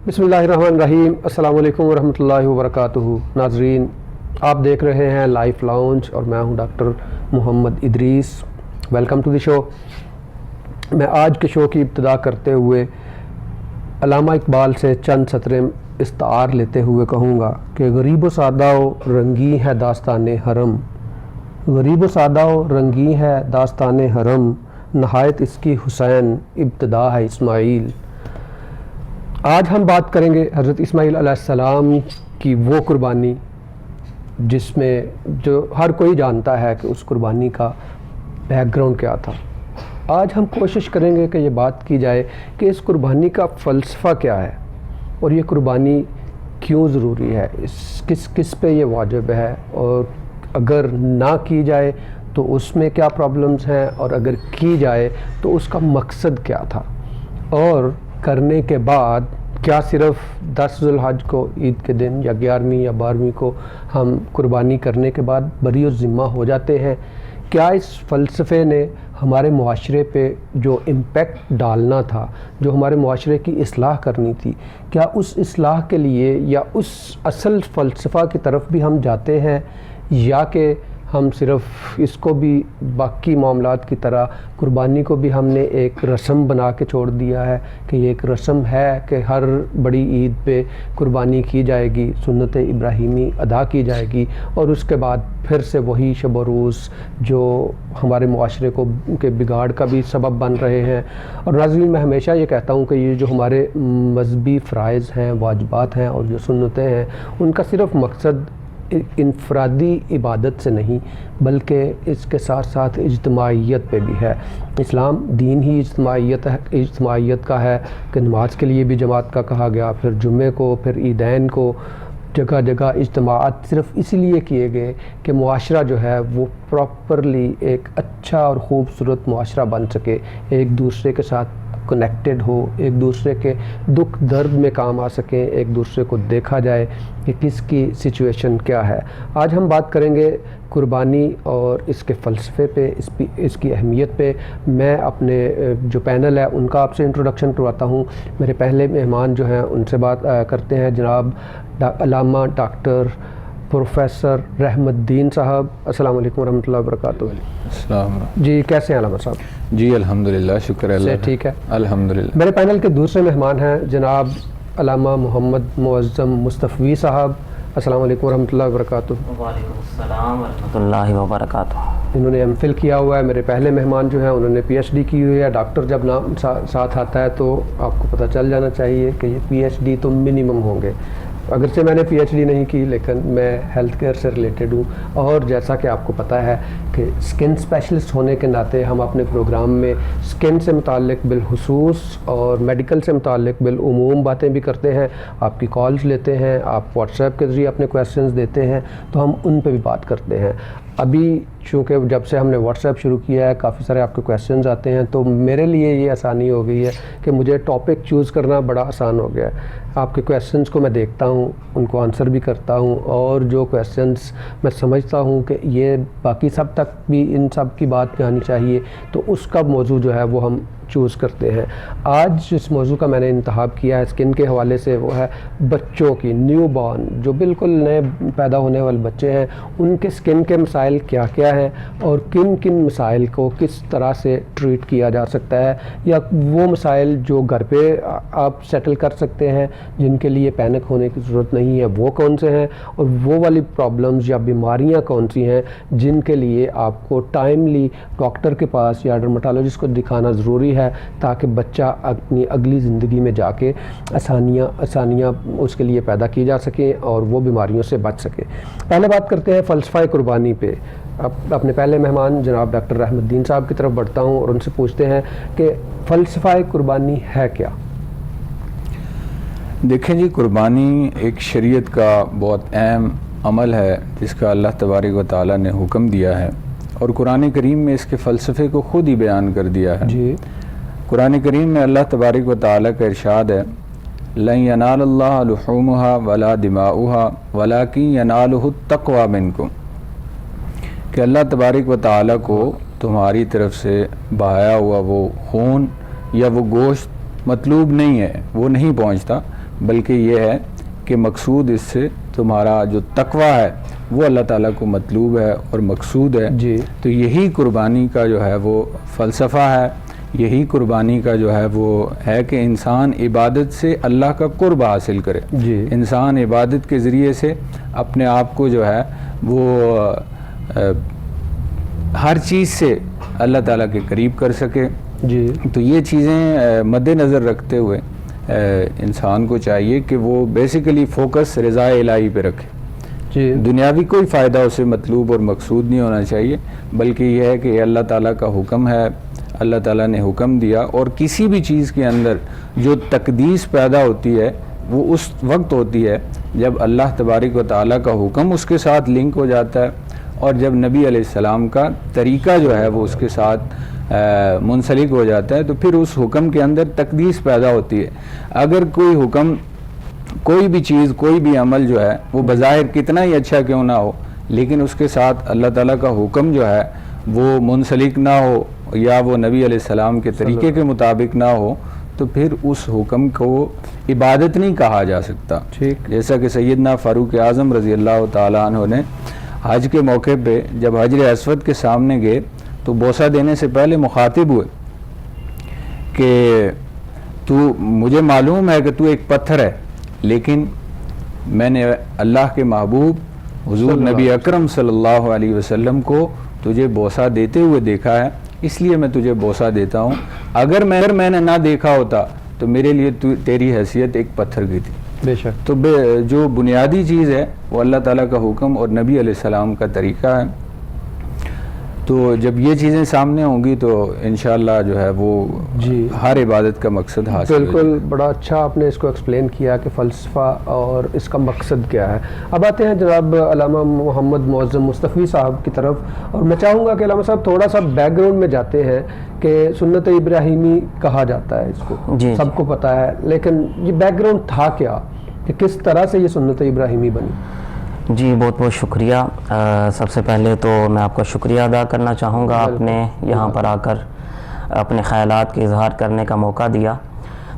بسم اللہ الرحمن الرحیم۔ السلام علیکم ورحمۃ اللہ وبرکاتہ۔ ناظرین، آپ دیکھ رہے ہیں لائف لاؤنج اور میں ہوں doctor Muhammad Idrees. Welcome to the show. میں آج کے شو کی ابتدا کرتے ہوئے علامہ اقبال سے چند سطریں استعار لیتے ہوئے کہوں گا کہ غریب و سادہ و رنگی ہے داستان حرم، غریب و سادہ و رنگی ہے داستان حرم، نہایت اس کی حسین ابتدا ہے اسماعیل۔ آج ہم بات کریں گے حضرت اسماعیل علیہ السلام کی وہ قربانی جس میں جو ہر کوئی جانتا ہے کہ اس قربانی کا بیک گراؤنڈ کیا تھا۔ آج ہم کوشش کریں گے کہ یہ بات کی جائے کہ اس قربانی کا فلسفہ کیا ہے اور یہ قربانی کیوں ضروری ہے، کس پہ یہ واجب ہے، اور اگر نہ کی جائے تو اس میں کیا پرابلمز ہیں، اور اگر کی جائے تو اس کا مقصد کیا تھا، اور کرنے کے بعد کیا صرف 10 ذو الحج کو عید کے دن یا 11ویں یا 12ویں کو ہم قربانی کرنے کے بعد بری الذمہ ہو جاتے ہیں؟ کیا اس فلسفے نے ہمارے معاشرے پہ جو امپیکٹ ڈالنا تھا، جو ہمارے معاشرے کی اصلاح کرنی تھی، کیا اس اصلاح کے لیے یا اس اصل فلسفہ کی طرف بھی ہم جاتے ہیں، یا کہ ہم صرف اس کو بھی باقی معاملات کی طرح قربانی کو بھی ہم نے ایک رسم بنا کے چھوڑ دیا ہے کہ یہ ایک رسم ہے کہ ہر بڑی عید پہ قربانی کی جائے گی، سنت ابراہیمی ادا کی جائے گی، اور اس کے بعد پھر سے وہی شب و روز جو ہمارے معاشرے کو کے بگاڑ کا بھی سبب بن رہے ہیں۔ اور ناظرین، میں ہمیشہ یہ کہتا ہوں کہ یہ جو ہمارے مذہبی فرائض ہیں، واجبات ہیں اور جو سنتیں ہیں، ان کا صرف مقصد انفرادی عبادت سے نہیں بلکہ اس کے ساتھ ساتھ اجتماعیت پہ بھی ہے۔ اسلام دین ہی اجتماعیت کا ہے کہ نماز کے لیے بھی جماعت کا کہا گیا، پھر جمعے کو، پھر عیدین کو، جگہ جگہ اجتماعات صرف اس لیے کیے گئے کہ معاشرہ جو ہے وہ پراپرلی ایک اچھا اور خوبصورت معاشرہ بن سکے، ایک دوسرے کے ساتھ کنیکٹڈ ہو، ایک دوسرے کے دکھ درد میں کام آ سکیں، ایک دوسرے کو دیکھا جائے کہ کس کی سچویشن کیا ہے۔ آج ہم بات کریں گے قربانی اور اس کے فلسفے پہ، اس کی اہمیت پہ۔ میں اپنے جو پینل ہے ان کا آپ سے انٹروڈکشن کرواتا ہوں۔ میرے پہلے مہمان جو ہیں ان سے بات کرتے ہیں جناب علامہ ڈاکٹر پروفیسر رحمت الدین صاحب۔ السلام علیکم ورحمۃ اللہ وبرکاتہ۔ السلام جی، کیسے ہیں علامہ صاحب؟ جی الحمدللہ، شکر اللہ سے ٹھیک ہے الحمدللہ۔ میرے پینل کے دوسرے مہمان ہیں جناب علامہ محمد معظم مصطفی صاحب۔ السلام علیکم ورحمۃ اللہ وبرکاتہ۔ وعلیکم السلام ورحمۃ اللہ وبرکاتہ۔ انہوں نے ایم فل کیا ہوا ہے۔ میرے پہلے مہمان جو ہیں انہوں نے پی ایچ ڈی کی ہوئی ہے۔ ڈاکٹر جب نام ساتھ آتا ہے تو آپ کو پتہ چل جانا چاہیے کہ یہ پی ایچ ڈی تو منیمم ہوں گے۔ اگرچہ میں نے پی ایچ ڈی نہیں کی لیکن میں ہیلتھ کیئر سے ریلیٹڈ ہوں، اور جیسا کہ آپ کو پتہ ہے کہ اسکن اسپیشلسٹ ہونے کے ناطے ہم اپنے پروگرام میں اسکن سے متعلق بالخصوص اور میڈیکل سے متعلق بالعموم باتیں بھی کرتے ہیں۔ آپ کی کالز لیتے ہیں، آپ واٹس ایپ کے ذریعے اپنے کویسچنز دیتے ہیں تو ہم ان پہ بھی بات کرتے ہیں۔ ابھی چونکہ جب سے ہم نے واٹس ایپ شروع کیا ہے کافی سارے آپ کے کویسچنز آتے ہیں، تو میرے لیے یہ آسانی ہو گئی ہے کہ مجھے ٹاپک چوز کرنا بڑا آسان ہو گیا ہے۔ آپ کے کویسچنز کو میں دیکھتا ہوں، ان کو آنسر بھی کرتا ہوں، اور جو کویسچنز میں سمجھتا ہوں کہ یہ باقی سب تک بھی ان سب کی بات جانی چاہیے تو اس کا موضوع جو ہے وہ ہم چوز کرتے ہیں۔ آج جس موضوع کا میں نے انتخاب کیا ہے اسکن کے حوالے سے، وہ ہے بچوں کی، نیو بورن جو بالکل نئے پیدا ہونے والے بچے ہیں، ان کے اسکن کے مسائل کیا کیا ہیں، اور کن کن مسائل کو کس طرح سے ٹریٹ کیا جا سکتا ہے، یا وہ مسائل جو گھر پہ آپ سیٹل کر سکتے ہیں جن کے لیے پینک ہونے کی ضرورت نہیں ہے وہ کون سے ہیں، اور وہ والی پرابلمز یا بیماریاں کون سی ہیں جن کے لیے آپ کو ٹائملی ڈاکٹر کے پاس یا ڈرمٹالوجسٹ کو دکھانا ضروری ہے تاکہ بچہ اپنی اگلی زندگی میں جا کے آسانیاں اس کے لیے پیدا کی جا سکیں اور وہ بیماریوں سے بچ سکے۔ پہلے بات کرتے ہیں فلسفہ قربانی پہ۔ اب اپنے پہلے مہمان جناب ڈاکٹر رحمت الدین صاحب کی طرف بڑھتا ہوں اور ان سے پوچھتے ہیں کہ فلسفہ قربانی ہے کیا؟ دیکھیں جی، قربانی ایک شریعت کا بہت اہم عمل ہے جس کا اللہ تبارک و تعالیٰ نے حکم دیا ہے، اور قرآن کریم میں اس کے فلسفے کو خود ہی بیان کر دیا ہے۔ جی، قرآن کریم میں اللہ تبارک و تعالیٰ کا ارشاد ہے، لَن يَنَالَ اللَّهَ لُحُومُهَا وَلَا دِمَاؤُهَا وَلَكِن يَنَالُهُ التَّقْوَى مِنكُمْ، کہ اللہ تبارک و تعالیٰ کو تمہاری طرف سے بہایا ہوا وہ خون یا وہ گوشت مطلوب نہیں ہے، وہ نہیں پہنچتا، بلکہ یہ ہے کہ مقصود اس سے تمہارا جو تقوی ہے وہ اللہ تعالیٰ کو مطلوب ہے اور مقصود ہے. جی تو یہی قربانی کا جو ہے وہ فلسفہ ہے, یہی قربانی کا جو ہے وہ ہے کہ انسان عبادت سے اللہ کا قرب حاصل کرے. جی انسان عبادت کے ذریعے سے اپنے آپ کو جو ہے وہ ہر چیز سے اللہ تعالیٰ کے قریب کر سکے. جی تو یہ چیزیں مد نظر رکھتے ہوئے انسان کو چاہیے کہ وہ بیسیکلی فوکس رضا الہی پہ رکھے. جی دنیاوی کوئی فائدہ اسے مطلوب اور مقصود نہیں ہونا چاہیے, بلکہ یہ ہے کہ یہ اللہ تعالیٰ کا حکم ہے, اللہ تعالیٰ نے حکم دیا. اور کسی بھی چیز کے اندر جو تقدیس پیدا ہوتی ہے وہ اس وقت ہوتی ہے جب اللہ تبارک و تعالیٰ کا حکم اس کے ساتھ لنک ہو جاتا ہے, اور جب نبی علیہ السلام کا طریقہ جو ہے وہ اس کے ساتھ منسلک ہو جاتا ہے, تو پھر اس حکم کے اندر تقدیس پیدا ہوتی ہے. اگر کوئی حکم, کوئی بھی چیز, کوئی بھی عمل جو ہے وہ بظاہر کتنا ہی اچھا کیوں نہ ہو, لیکن اس کے ساتھ اللہ تعالیٰ کا حکم جو ہے وہ منسلک نہ ہو یا وہ نبی علیہ السلام کے طریقے کے مطابق نہ ہو, تو پھر اس حکم کو عبادت نہیں کہا جا سکتا. ٹھیک. جیسا کہ سیدنا فاروق اعظم رضی اللہ تعالیٰ عنہ نے حج کے موقع پہ جب حجر اسود کے سامنے گئے تو بوسہ دینے سے پہلے مخاطب ہوئے کہ تو مجھے معلوم ہے کہ تو ایک پتھر ہے, لیکن میں نے اللہ کے محبوب حضور نبی اکرم صلی اللہ علیہ وسلم کو تجھے بوسہ دیتے ہوئے دیکھا ہے, اس لیے میں تجھے بوسہ دیتا ہوں. اگر میں نے نہ دیکھا ہوتا تو میرے لیے تیری حیثیت ایک پتھر کی تھی. بے شک. تو جو بنیادی چیز ہے وہ اللہ تعالیٰ کا حکم اور نبی علیہ السلام کا طریقہ ہے. تو جب یہ چیزیں سامنے ہوں گی تو انشاءاللہ جو ہے وہ جی ہر عبادت کا مقصد حاصل ہو جائے. بالکل, بڑا اچھا آپ نے اس کو ایکسپلین کیا کہ فلسفہ اور اس کا مقصد کیا ہے. اب آتے ہیں جناب علامہ محمد معظم مصطفی صاحب کی طرف, اور میں چاہوں گا کہ علامہ صاحب تھوڑا سا بیک گراؤنڈ میں جاتے ہیں کہ سنت ابراہیمی کہا جاتا ہے اس کو, جی سب کو پتہ ہے, لیکن یہ بیک گراؤنڈ تھا کیا, کہ کس طرح سے یہ سنت ابراہیمی بنی؟ جی بہت بہت شکریہ. سب سے پہلے تو میں آپ کا شکریہ ادا کرنا چاہوں گا, آپ نے یہاں پر آ کر اپنے خیالات کے اظہار کرنے کا موقع دیا.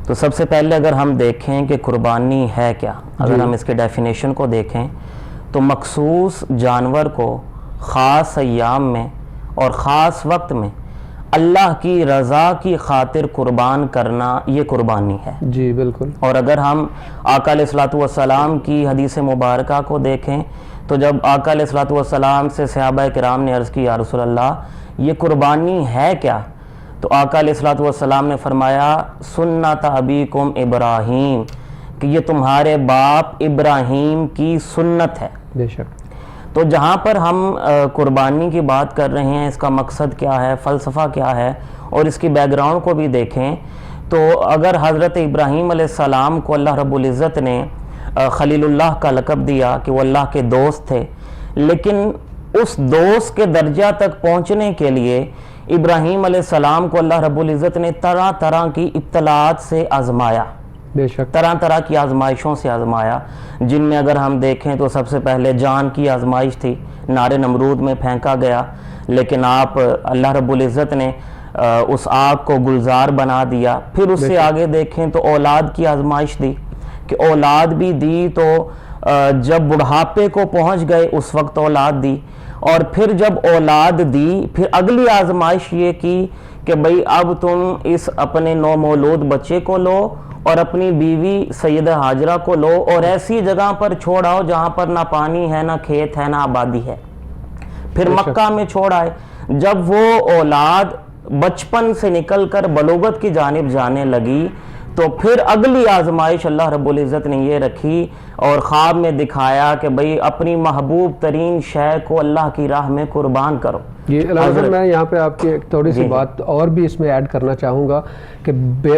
تو سب سے پہلے اگر ہم دیکھیں کہ قربانی ہے کیا, اگر ہم اس کے ڈیفینیشن کو دیکھیں تو مخصوص جانور کو خاص ایام میں اور خاص وقت میں اللہ کی رضا کی خاطر قربان کرنا, یہ قربانی ہے. جی بالکل. اور اگر ہم آقا علیہ الصلوۃ والسلام کی حدیث مبارکہ کو دیکھیں تو جب آقا علیہ الصلوۃ والسلام سے صحابہ کرام نے عرض کی یا رسول اللہ یہ قربانی ہے کیا, تو آقا علیہ الصلوۃ والسلام نے فرمایا سنت ابیکم ابراہیم, کہ یہ تمہارے باپ ابراہیم کی سنت ہے. بے شک. تو جہاں پر ہم قربانی کی بات کر رہے ہیں, اس کا مقصد کیا ہے, فلسفہ کیا ہے, اور اس کی بیک گراؤنڈ کو بھی دیکھیں تو اگر حضرت ابراہیم علیہ السلام کو اللہ رب العزت نے خلیل اللہ کا لقب دیا کہ وہ اللہ کے دوست تھے, لیکن اس دوست کے درجہ تک پہنچنے کے لیے ابراہیم علیہ السلام کو اللہ رب العزت نے طرح طرح کی ابتلاءات سے آزمایا, بے شک. طرح طرح کی آزمائشوں سے آزمایا, جن میں اگر ہم دیکھیں تو سب سے پہلے جان کی آزمائش تھی, نار نمرود میں پھینکا گیا, لیکن آپ اللہ رب العزت نے اس آگ کو گلزار بنا دیا. پھر اس سے آگے دیکھیں تو اولاد کی آزمائش دی, کہ اولاد بھی دی تو جب بڑھاپے کو پہنچ گئے اس وقت اولاد دی, اور پھر جب اولاد دی پھر اگلی آزمائش یہ کی کہ بھئی اب تم اس اپنے نومولود بچے کو لو اور اپنی بیوی سیدہ ہاجرہ کو لو اور ایسی جگہ پر چھوڑ آؤ جہاں پر نہ پانی ہے, نہ کھیت ہے, نہ آبادی ہے. پھر مکہ میں چھوڑ آئے. جب وہ اولاد بچپن سے نکل کر بلوغت کی جانب جانے لگی تو پھر اگلی آزمائش اللہ رب العزت نے یہ رکھی اور خواب میں دکھایا کہ بھئی اپنی محبوب ترین شے کو اللہ کی راہ میں قربان کرو. جی علامہ صاحب, میں یہاں پہ آپ کی ایک تھوڑی سی بات اور بھی اس میں ایڈ کرنا چاہوں گا کہ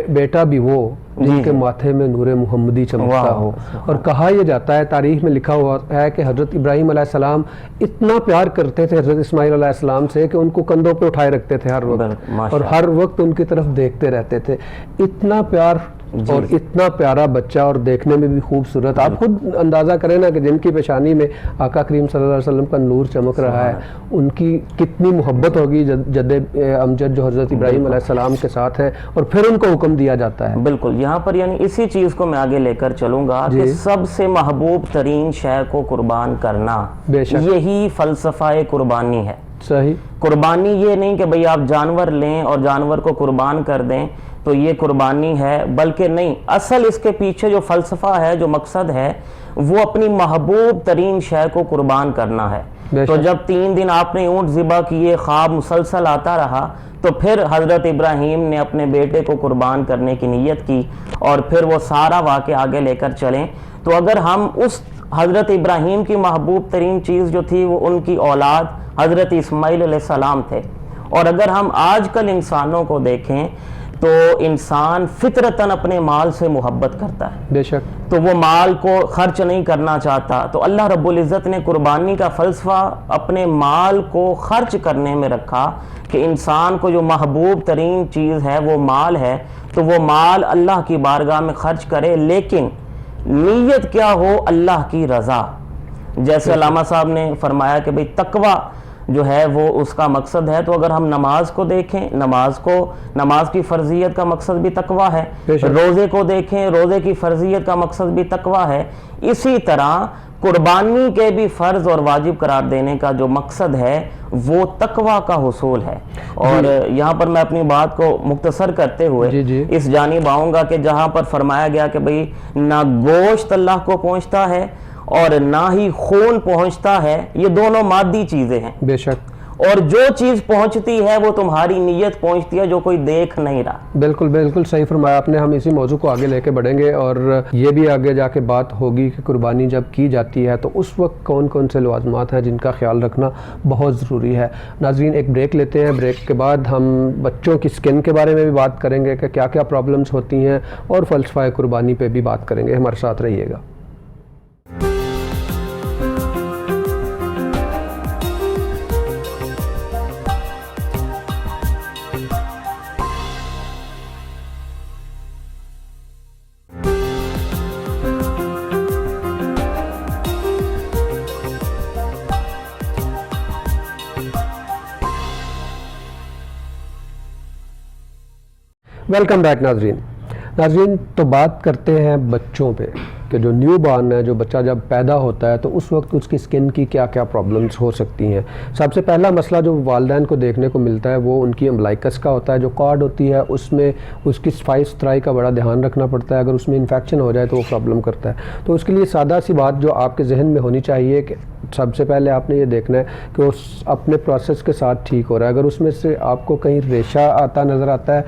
بیٹا بھی وہ جن کے ماتھے میں نور محمدی چمکتا ہو. اور کہا یہ جاتا ہے, تاریخ میں لکھا ہوا ہے کہ حضرت ابراہیم علیہ السلام اتنا پیار کرتے تھے حضرت اسماعیل علیہ السلام سے کہ ان کو کندھوں پہ اٹھائے رکھتے تھے ہر وقت, اور ہر وقت ان کی طرف دیکھتے رہتے تھے. اتنا پیار اور اتنا پیارا بچہ اور دیکھنے میں بھی خوبصورت. آپ خود اندازہ کریں نا کہ جن کی پیشانی میں آقا کریم صلی اللہ علیہ وسلم کا نور چمک رہا ہے, ان کی کتنی محبت ہوگی جد امجد جو حضرت ابراہیم علیہ السلام کے ساتھ ہیں, اور پھر ان کو حکم دیا جاتا ہے. بالکل, یہاں پر یعنی اسی چیز کو میں آگے لے کر چلوں گا کہ سب سے محبوب ترین شے کو قربان کرنا, یہی فلسفہ قربانی ہے. صحیح. قربانی یہ نہیں کہ بھئی آپ جانور لیں اور جانور کو قربان کر دیں تو یہ قربانی ہے, بلکہ نہیں, اصل اس کے پیچھے جو فلسفہ ہے, جو مقصد ہے, وہ اپنی محبوب ترین شے کو قربان کرنا ہے. تو جب 3 دن آپ نے اونٹ ذبح کیے, خواب مسلسل آتا رہا, تو پھر حضرت ابراہیم نے اپنے بیٹے کو قربان کرنے کی نیت کی, اور پھر وہ سارا واقعہ آگے لے کر چلیں. تو اگر ہم اس حضرت ابراہیم کی محبوب ترین چیز جو تھی وہ ان کی اولاد حضرت اسماعیل علیہ السلام تھے, اور اگر ہم آج کل انسانوں کو دیکھیں تو انسان فطرتاً اپنے مال سے محبت کرتا ہے, بے شک, تو وہ مال کو خرچ نہیں کرنا چاہتا. تو اللہ رب العزت نے قربانی کا فلسفہ اپنے مال کو خرچ کرنے میں رکھا کہ انسان کو جو محبوب ترین چیز ہے وہ مال ہے, تو وہ مال اللہ کی بارگاہ میں خرچ کرے, لیکن نیت کیا ہو, اللہ کی رضا. جیسے علامہ صاحب نے فرمایا کہ بھئی تقوی جو ہے وہ اس کا مقصد ہے. تو اگر ہم نماز کو دیکھیں, نماز کی فرضیت کا مقصد بھی تقوی ہے. روزے کو دیکھیں, روزے کی فرضیت کا مقصد بھی تقوی ہے. اسی طرح قربانی کے بھی فرض اور واجب قرار دینے کا جو مقصد ہے وہ تقوی کا حصول ہے. اور یہاں پر میں اپنی بات کو مختصر کرتے ہوئے اس جانب آؤں گا کہ جہاں پر فرمایا گیا کہ بھئی نہ گوشت اللہ کو پہنچتا ہے اور نہ ہی خون پہنچتا ہے, یہ دونوں مادی چیزیں ہیں. بے شک. اور جو چیز پہنچتی ہے وہ تمہاری نیت پہنچتی ہے جو کوئی دیکھ نہیں رہا. بالکل بالکل صحیح فرمایا آپ نے. ہم اسی موضوع کو آگے لے کے بڑھیں گے, اور یہ بھی آگے جا کے بات ہوگی کہ قربانی جب کی جاتی ہے تو اس وقت کون کون سے لوازمات ہیں جن کا خیال رکھنا بہت ضروری ہے. ناظرین, ایک بریک لیتے ہیں. بریک کے بعد ہم بچوں کی سکن کے بارے میں بھی بات کریں گے کہ کیا کیا پرابلمز ہوتی ہیں, اور فلسفہ قربانی پہ بھی بات کریں گے. ہمارے ساتھ رہیے گا. ویلکم بیک ناظرین, تو بات کرتے ہیں بچوں پہ کہ جو نیو بارن ہے, جو بچہ جب پیدا ہوتا ہے تو اس وقت اس کی سکن کی کیا کیا پرابلمز ہو سکتی ہیں. سب سے پہلا مسئلہ جو والدین کو دیکھنے کو ملتا ہے وہ ان کی امبلائکس کا ہوتا ہے. جو کارڈ ہوتی ہے اس میں اس کی صفائی ستھرائی کا بڑا دھیان رکھنا پڑتا ہے. اگر اس میں انفیکشن ہو جائے تو وہ پرابلم کرتا ہے. تو اس کے لیے سادہ سی بات جو آپ کے ذہن میں ہونی چاہیے کہ سب سے پہلے آپ نے یہ دیکھنا ہے کہ وہ اپنے پروسیس کے ساتھ ٹھیک ہو رہا ہے. اگر اس میں سے آپ کو کہیں ریشہ آتا نظر آتا ہے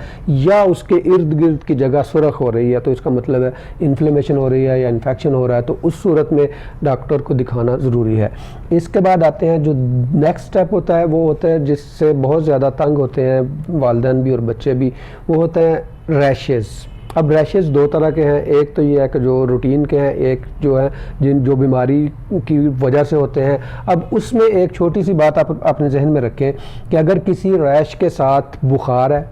یا اس کے ارد گرد کی جگہ سرخ ہو رہی ہے تو اس کا مطلب ہے انفلیمیشن ہو رہی ہے یا انفیکشن ہو رہا ہے, تو اس صورت میں ڈاکٹر کو دکھانا ضروری ہے. اس کے بعد آتے ہیں جو نیکسٹ سٹیپ ہوتا ہے, وہ ہوتا ہے جس سے بہت زیادہ تنگ ہوتے ہیں والدین بھی اور بچے بھی, وہ ہوتے ہیں ریشز. اب ریشز 2 طرح کے ہیں. ایک تو یہ ہے کہ جو روٹین کے ہیں, ایک جو ہے جو بیماری کی وجہ سے ہوتے ہیں. اب اس میں ایک چھوٹی سی بات آپ اپنے ذہن میں رکھیں کہ اگر کسی ریش کے ساتھ بخار ہے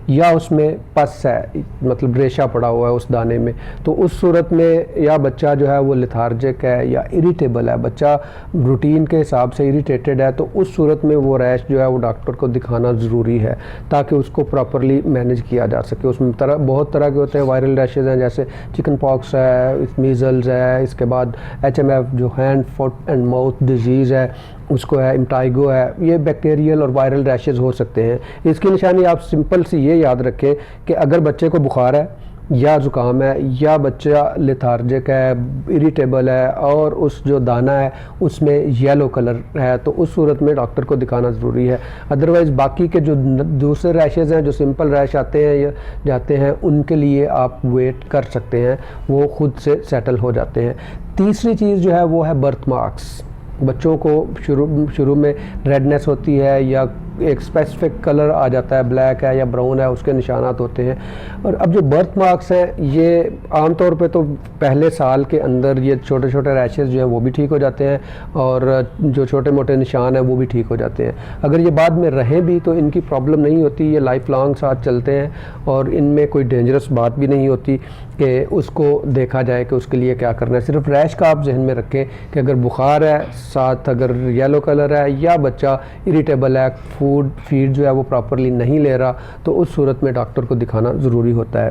یا اس میں پس ہے, مطلب ریشہ پڑا ہوا ہے اس دانے میں, تو اس صورت میں یا بچہ جو ہے وہ لیتھارجک ہے یا اریٹیبل ہے, بچہ روٹین کے حساب سے اریٹیٹڈ ہے, تو اس صورت میں وہ ریش جو ہے وہ ڈاکٹر کو دکھانا ضروری ہے تاکہ اس کو پراپرلی مینیج کیا جا سکے. اس میں بہت طرح کے ہوتے ہیں. وائرل ریشز ہیں جیسے چکن پاکس ہے, میزلز ہے, اس کے بعد HMF جو hand foot and mouth disease ہے اس کو ہے, امٹائگو ہے. یہ بیکٹیریل اور وائرل ریشز ہو سکتے ہیں. اس کی نشانی آپ سمپل سی یہ یاد رکھیں کہ اگر بچے کو بخار ہے یا زکام ہے یا بچہ لیتھارجک ہے, اریٹیبل ہے, اور اس جو دانہ ہے اس میں یلو کلر ہے, تو اس صورت میں ڈاکٹر کو دکھانا ضروری ہے. ادروائز باقی کے جو دوسرے ریشز ہیں, جو سمپل ریش آتے ہیں یا جاتے ہیں, ان کے لیے آپ ویٹ کر سکتے ہیں, وہ خود سے سیٹل ہو جاتے ہیں. تیسری چیز جو ہے وہ ہے برتھ مارکس. بچوں کو شروع میں ریڈنس ہوتی ہے یا ایک اسپیسیفک کلر آ جاتا ہے، بلیک ہے یا براؤن ہے، اس کے نشانات ہوتے ہیں. اور اب جو برتھ مارکس ہیں یہ عام طور پہ تو پہلے سال کے اندر یہ چھوٹے چھوٹے ریشز جو ہیں وہ بھی ٹھیک ہو جاتے ہیں، اور جو چھوٹے موٹے نشان ہیں وہ بھی ٹھیک ہو جاتے ہیں. اگر یہ بعد میں رہیں بھی تو ان کی پرابلم نہیں ہوتی، یہ لائف لانگ ساتھ چلتے ہیں، اور ان میں کوئی ڈینجرس بات بھی نہیں ہوتی کہ اس کو دیکھا جائے کہ اس کے لیے کیا کرنا ہے. صرف ریش کا آپ ذہن میں رکھیں کہ اگر بخار ہے، ساتھ اگر یلو کلر ہے، یا بچہ اریٹیبل ہے، فیڈ جو ہے وہ پراپرلی نہیں لے رہا، تو اس صورت میں ڈاکٹر کو دکھانا ضروری ہوتا ہے.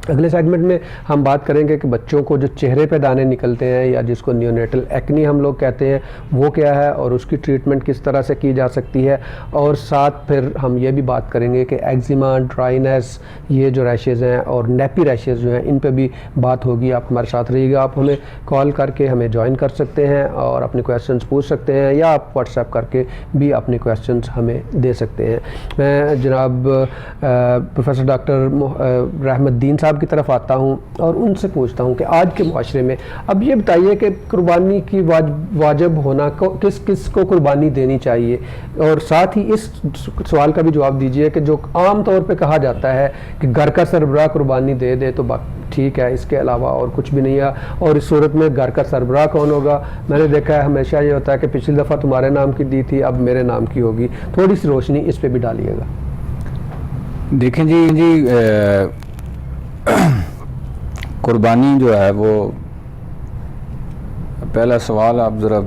اگلے سیگمنٹ میں ہم بات کریں گے کہ بچوں کو جو چہرے پہ دانے نکلتے ہیں یا جس کو نیونیٹل ایکنی ہم لوگ کہتے ہیں وہ کیا ہے اور اس کی ٹریٹمنٹ کس طرح سے کی جا سکتی ہے، اور ساتھ پھر ہم یہ بھی بات کریں گے کہ ایگزیما، ڈرائینس، یہ جو ریشز ہیں اور نیپی ریشز جو ہیں ان پہ بھی بات ہوگی. آپ ہمارے ساتھ رہیے گا. آپ ہمیں کال کر کے ہمیں جوائن کر سکتے ہیں اور اپنے کویسچنز پوچھ سکتے ہیں، یا آپ واٹس ایپ کر کے بھی اپنے کویسچنز ہمیں دے سکتے ہیں. میں جناب پروفیسر ڈاکٹر رحمت الدین صاحب کی طرف آتا ہوں اور ان سے پوچھتا ہوں کہ آج کے معاشرے میں اب یہ بتائیے کہ قربانی کی واجب ہونا کس کس کو قربانی دینی چاہیے، اور ساتھ ہی اس سوال کا بھی جواب دیجئے کہ جو عام طور پہ کہا جاتا ہے کہ گھر کا سربراہ قربانی دے دے تو ٹھیک ہے، اس کے علاوہ اور کچھ بھی نہیں ہے، اور اس صورت میں گھر کا سربراہ کون ہوگا؟ میں نے دیکھا ہے ہمیشہ یہ ہوتا ہے کہ پچھلی دفعہ تمہارے نام کی دی تھی، اب میرے نام کی ہوگی. تھوڑی سی روشنی اس پہ بھی ڈالیے گا. دیکھیں جی قربانی جو ہے وہ پہلا سوال آپ ذرا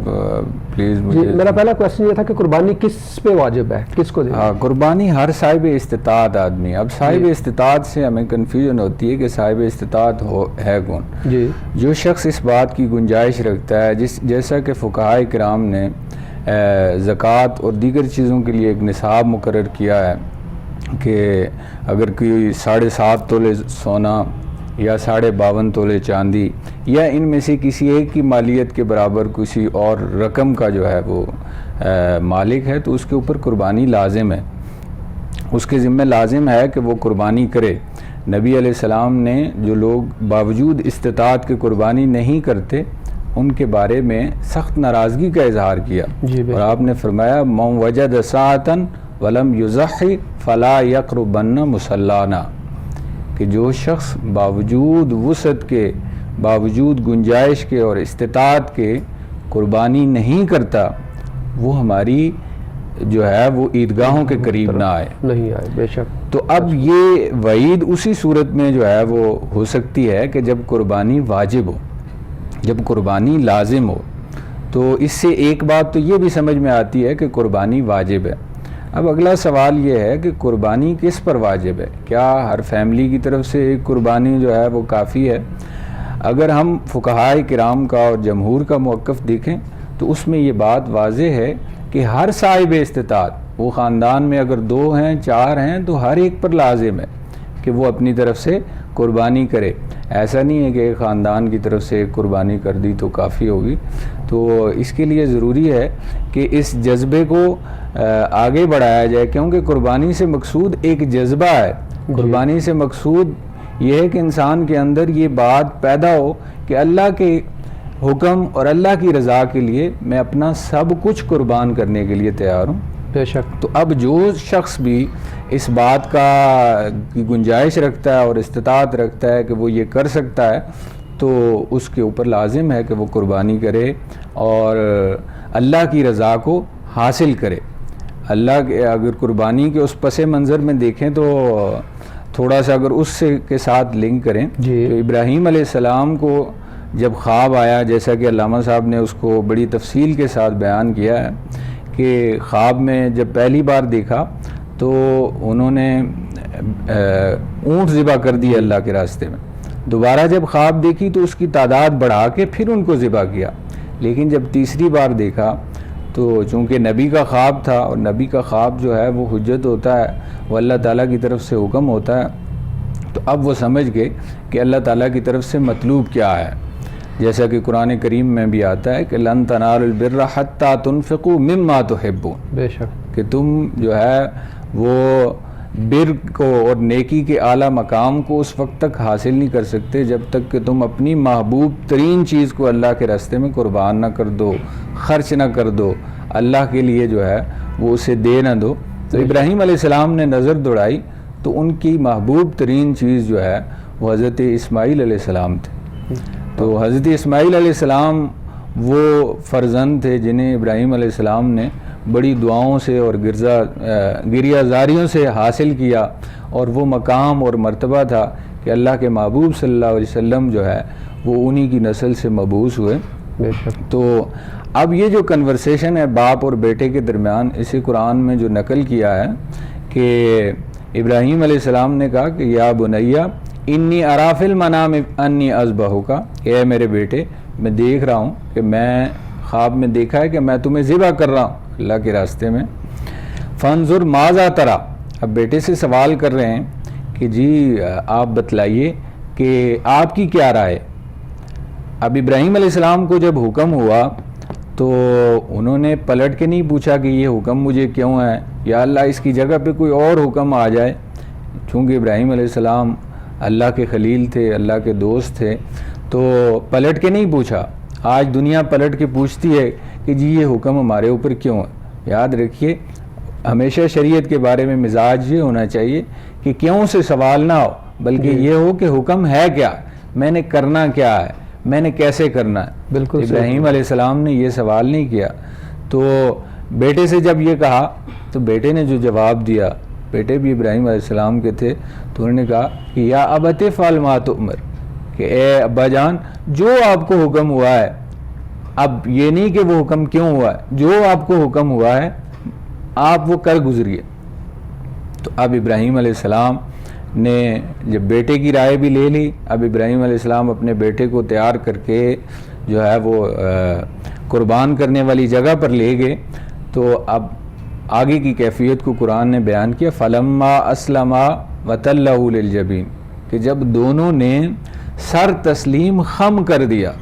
پلیز مجھے. میرا پہلا کویسچن یہ تھا کہ قربانی کس پہ واجب ہے، کس کو دینا؟ قربانی ہر صاحب استطاعت آدمی. اب صاحب استطاعت سے ہمیں کنفیوژن ہوتی ہے کہ صاحب استطاعت ہے کون. جی، جو شخص اس بات کی گنجائش رکھتا ہے، جیسا کہ فقہائے کرام نے زکوٰۃ اور دیگر چیزوں کے لیے ایک نصاب مقرر کیا ہے کہ اگر کوئی 7.5 تولے سونا یا 52.5 تولے چاندی یا ان میں سے کسی ایک کی مالیت کے برابر کسی اور رقم کا جو ہے وہ مالک ہے تو اس کے اوپر قربانی لازم ہے، اس کے ذمہ لازم ہے کہ وہ قربانی کرے. نبی علیہ السلام نے جو لوگ باوجود استطاعت کے قربانی نہیں کرتے ان کے بارے میں سخت ناراضگی کا اظہار کیا، اور آپ نے فرمایا من وجد ساعتاً ولم یضحی فلا یقربن مصلانا، کہ جو شخص باوجود وسعت کے، باوجود گنجائش کے اور استطاعت کے قربانی نہیں کرتا وہ ہماری جو ہے وہ عیدگاہوں کے قریب نہ آئے. نہیں آئے، بے شک. تو اب یہ وعید اسی صورت میں جو ہے وہ ہو سکتی ہے کہ جب قربانی واجب ہو، جب قربانی لازم ہو. تو اس سے ایک بات تو یہ بھی سمجھ میں آتی ہے کہ قربانی واجب ہے. اب اگلا سوال یہ ہے کہ قربانی کس پر واجب ہے؟ کیا ہر فیملی کی طرف سے ایک قربانی جو ہے وہ کافی ہے؟ اگر ہم فقہائے کرام کا اور جمہور کا موقف دیکھیں تو اس میں یہ بات واضح ہے کہ ہر صاحب استطاعت، وہ خاندان میں اگر 2 ہیں 4 ہیں تو ہر ایک پر لازم ہے کہ وہ اپنی طرف سے قربانی کرے. ایسا نہیں ہے کہ ایک خاندان کی طرف سے ایک قربانی کر دی تو کافی ہوگی. تو اس کے لیے ضروری ہے کہ اس جذبے کو آگے بڑھایا جائے، کیونکہ قربانی سے مقصود ایک جذبہ ہے. قربانی سے مقصود یہ ہے کہ انسان کے اندر یہ بات پیدا ہو کہ اللہ کے حکم اور اللہ کی رضا کے لیے میں اپنا سب کچھ قربان کرنے کے لیے تیار ہوں. بے شک. تو اب جو شخص بھی اس بات کا گنجائش رکھتا ہے اور استطاعت رکھتا ہے کہ وہ یہ کر سکتا ہے تو اس کے اوپر لازم ہے کہ وہ قربانی کرے اور اللہ کی رضا کو حاصل کرے. اللہ کے اگر قربانی کے اس پس منظر میں دیکھیں تو تھوڑا سا اگر اس سے کے ساتھ لنک کریں تو ابراہیم علیہ السلام کو جب خواب آیا، جیسا کہ علامہ صاحب نے اس کو بڑی تفصیل کے ساتھ بیان کیا ہے کہ خواب میں جب پہلی بار دیکھا تو انہوں نے اونٹ ذبح کر دی اللہ کے راستے میں. دوبارہ جب خواب دیکھی تو اس کی تعداد بڑھا کے پھر ان کو ذبح کیا. لیکن جب تیسری بار دیکھا تو چونکہ نبی کا خواب تھا اور نبی کا خواب جو ہے وہ حجت ہوتا ہے، وہ اللہ تعالیٰ کی طرف سے حکم ہوتا ہے، تو اب وہ سمجھ گئے کہ اللہ تعالیٰ کی طرف سے مطلوب کیا ہے. جیسا کہ قرآن کریم میں بھی آتا ہے کہ لن تنالوا البر حتى تنفقوا مما تحبون. بے شک. کہ تم جو ہے وہ بر کو اور نیکی کے اعلیٰ مقام کو اس وقت تک حاصل نہیں کر سکتے جب تک کہ تم اپنی محبوب ترین چیز کو اللہ کے راستے میں قربان نہ کر دو، خرچ نہ کر دو، اللہ کے لیے جو ہے وہ اسے دے نہ دو. تو ابراہیم علیہ السلام نے نظر دوڑائی تو ان کی محبوب ترین چیز جو ہے وہ حضرت اسماعیل علیہ السلام تھے. تو حضرت اسماعیل علیہ السلام وہ فرزند تھے جنہیں ابراہیم علیہ السلام نے بڑی دعاؤں سے اور گریہ زاریوں سے حاصل کیا, اور وہ مقام اور مرتبہ تھا کہ اللہ کے محبوب صلی اللہ علیہ وسلم جو ہے وہ انہی کی نسل سے مبعوث ہوئے. تو اب یہ جو کنورسیشن ہے باپ اور بیٹے کے درمیان, اسے قرآن میں جو نقل کیا ہے کہ ابراہیم علیہ السلام نے کہا کہ یا بنیا انی اری فی المنام انی اذبحک, اے میرے بیٹے میں دیکھ رہا ہوں کہ میں خواب میں دیکھا ہے کہ میں تمہیں ذبح کر رہا ہوں اللہ کے راستے میں. فانظر ماذا تری, اب بیٹے سے سوال کر رہے ہیں کہ جی آپ بتلائیے کہ آپ کی کیا رائے. اب ابراہیم علیہ السلام کو جب حکم ہوا تو انہوں نے پلٹ کے نہیں پوچھا کہ یہ حکم مجھے کیوں ہے, یا اللہ اس کی جگہ پہ کوئی اور حکم آ جائے. چونکہ ابراہیم علیہ السلام اللہ کے خلیل تھے, اللہ کے دوست تھے, تو پلٹ کے نہیں پوچھا. آج دنیا پلٹ کے پوچھتی ہے کہ جی یہ حکم ہمارے اوپر کیوں ہے. یاد رکھیے ہمیشہ شریعت کے بارے میں مزاج یہ ہونا چاہیے کہ کیوں سے سوال نہ ہو, بلکہ یہ ہو کہ حکم ہے کیا, میں نے کرنا کیا ہے, میں نے کیسے کرنا ہے. بالکل ابراہیم علیہ السلام نے یہ سوال نہیں کیا. تو بیٹے سے جب یہ کہا تو بیٹے نے جو جواب دیا, بیٹے بھی ابراہیم علیہ السلام کے تھے, تو انہوں نے کہا کہ یا ابت افعل ما تؤمر, کہ اے ابا جان جو آپ کو حکم ہوا ہے, اب یہ نہیں کہ وہ حکم کیوں ہوا ہے, جو آپ کو حکم ہوا ہے آپ وہ کر گزریے. تو اب ابراہیم علیہ السلام نے جب بیٹے کی رائے بھی لے لی, اب ابراہیم علیہ السلام اپنے بیٹے کو تیار کر کے جو ہے وہ قربان کرنے والی جگہ پر لے گئے. تو اب آگے کی کیفیت کو قرآن نے بیان کیا, فلما اسلما وتلہ للجبین, کہ جب دونوں نے سر تسلیم خم کر دیا,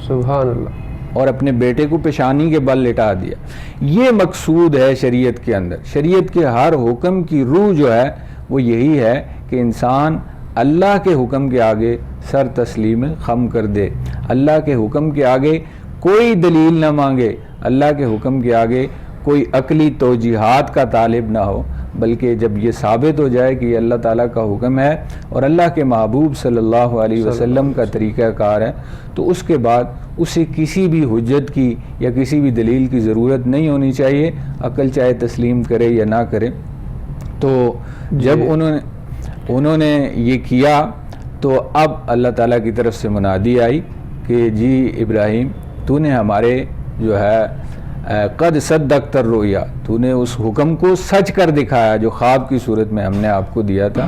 سبحان اللہ, اور اپنے بیٹے کو پیشانی کے بل لٹا دیا. یہ مقصود ہے شریعت کے اندر. شریعت کے ہر حکم کی روح جو ہے وہ یہی ہے کہ انسان اللہ کے حکم کے آگے سر تسلیم خم کر دے, اللہ کے حکم کے آگے کوئی دلیل نہ مانگے, اللہ کے حکم کے آگے کوئی عقلی توجیحات کا طالب نہ ہو, بلکہ جب یہ ثابت ہو جائے کہ یہ اللہ تعالیٰ کا حکم ہے اور اللہ کے محبوب صلی اللہ علیہ وسلم کا طریقہ کار ہے, تو اس کے بعد اسے کسی بھی حجت کی یا کسی بھی دلیل کی ضرورت نہیں ہونی چاہیے, عقل چاہے تسلیم کرے یا نہ کرے. تو جب انہوں نے یہ کیا تو اب اللہ تعالیٰ کی طرف سے منادی آئی کہ جی ابراہیم تو نے ہمارے جو ہے قد صدقت الرؤیا, تو نے اس حکم کو سچ کر دکھایا جو خواب کی صورت میں ہم نے آپ کو دیا تھا.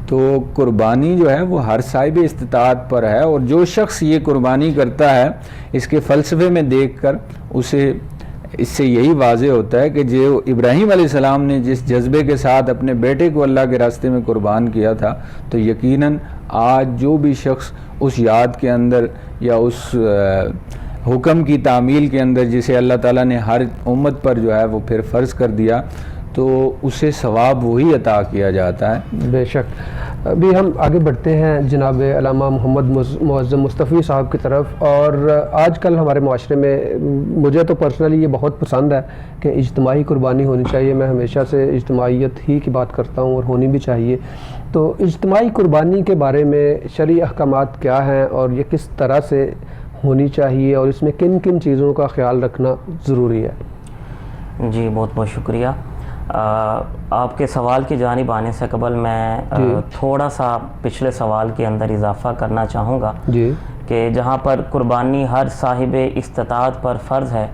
تو قربانی جو ہے وہ ہر صاحب استطاعت پر ہے, اور جو شخص یہ قربانی کرتا ہے اس کے فلسفے میں دیکھ کر اسے اس سے یہی واضح ہوتا ہے کہ جو ابراہیم علیہ السلام نے جس جذبے کے ساتھ اپنے بیٹے کو اللہ کے راستے میں قربان کیا تھا, تو یقیناً آج جو بھی شخص اس یاد کے اندر یا اس حکم کی تعمیل کے اندر جسے اللہ تعالیٰ نے ہر امت پر جو ہے وہ پھر فرض کر دیا, تو اسے ثواب وہی عطا کیا جاتا ہے. بے شک. ابھی ہم آگے بڑھتے ہیں جناب علامہ محمد معظم مصطفی صاحب کی طرف, اور آج کل ہمارے معاشرے میں مجھے تو پرسنلی یہ بہت پسند ہے کہ اجتماعی قربانی ہونی چاہیے. میں ہمیشہ سے اجتماعیت ہی کی بات کرتا ہوں اور ہونی بھی چاہیے. تو اجتماعی قربانی کے بارے میں شرعی احکامات کیا ہیں اور یہ کس طرح سے ہونی چاہیے, اور اس میں کن کن چیزوں کا خیال رکھنا ضروری ہے؟ جی بہت بہت شکریہ. آپ کے سوال کی جانب آنے سے قبل میں تھوڑا سا پچھلے سوال کے اندر اضافہ کرنا چاہوں گا کہ جہاں پر قربانی ہر صاحب استطاعت پر فرض ہے,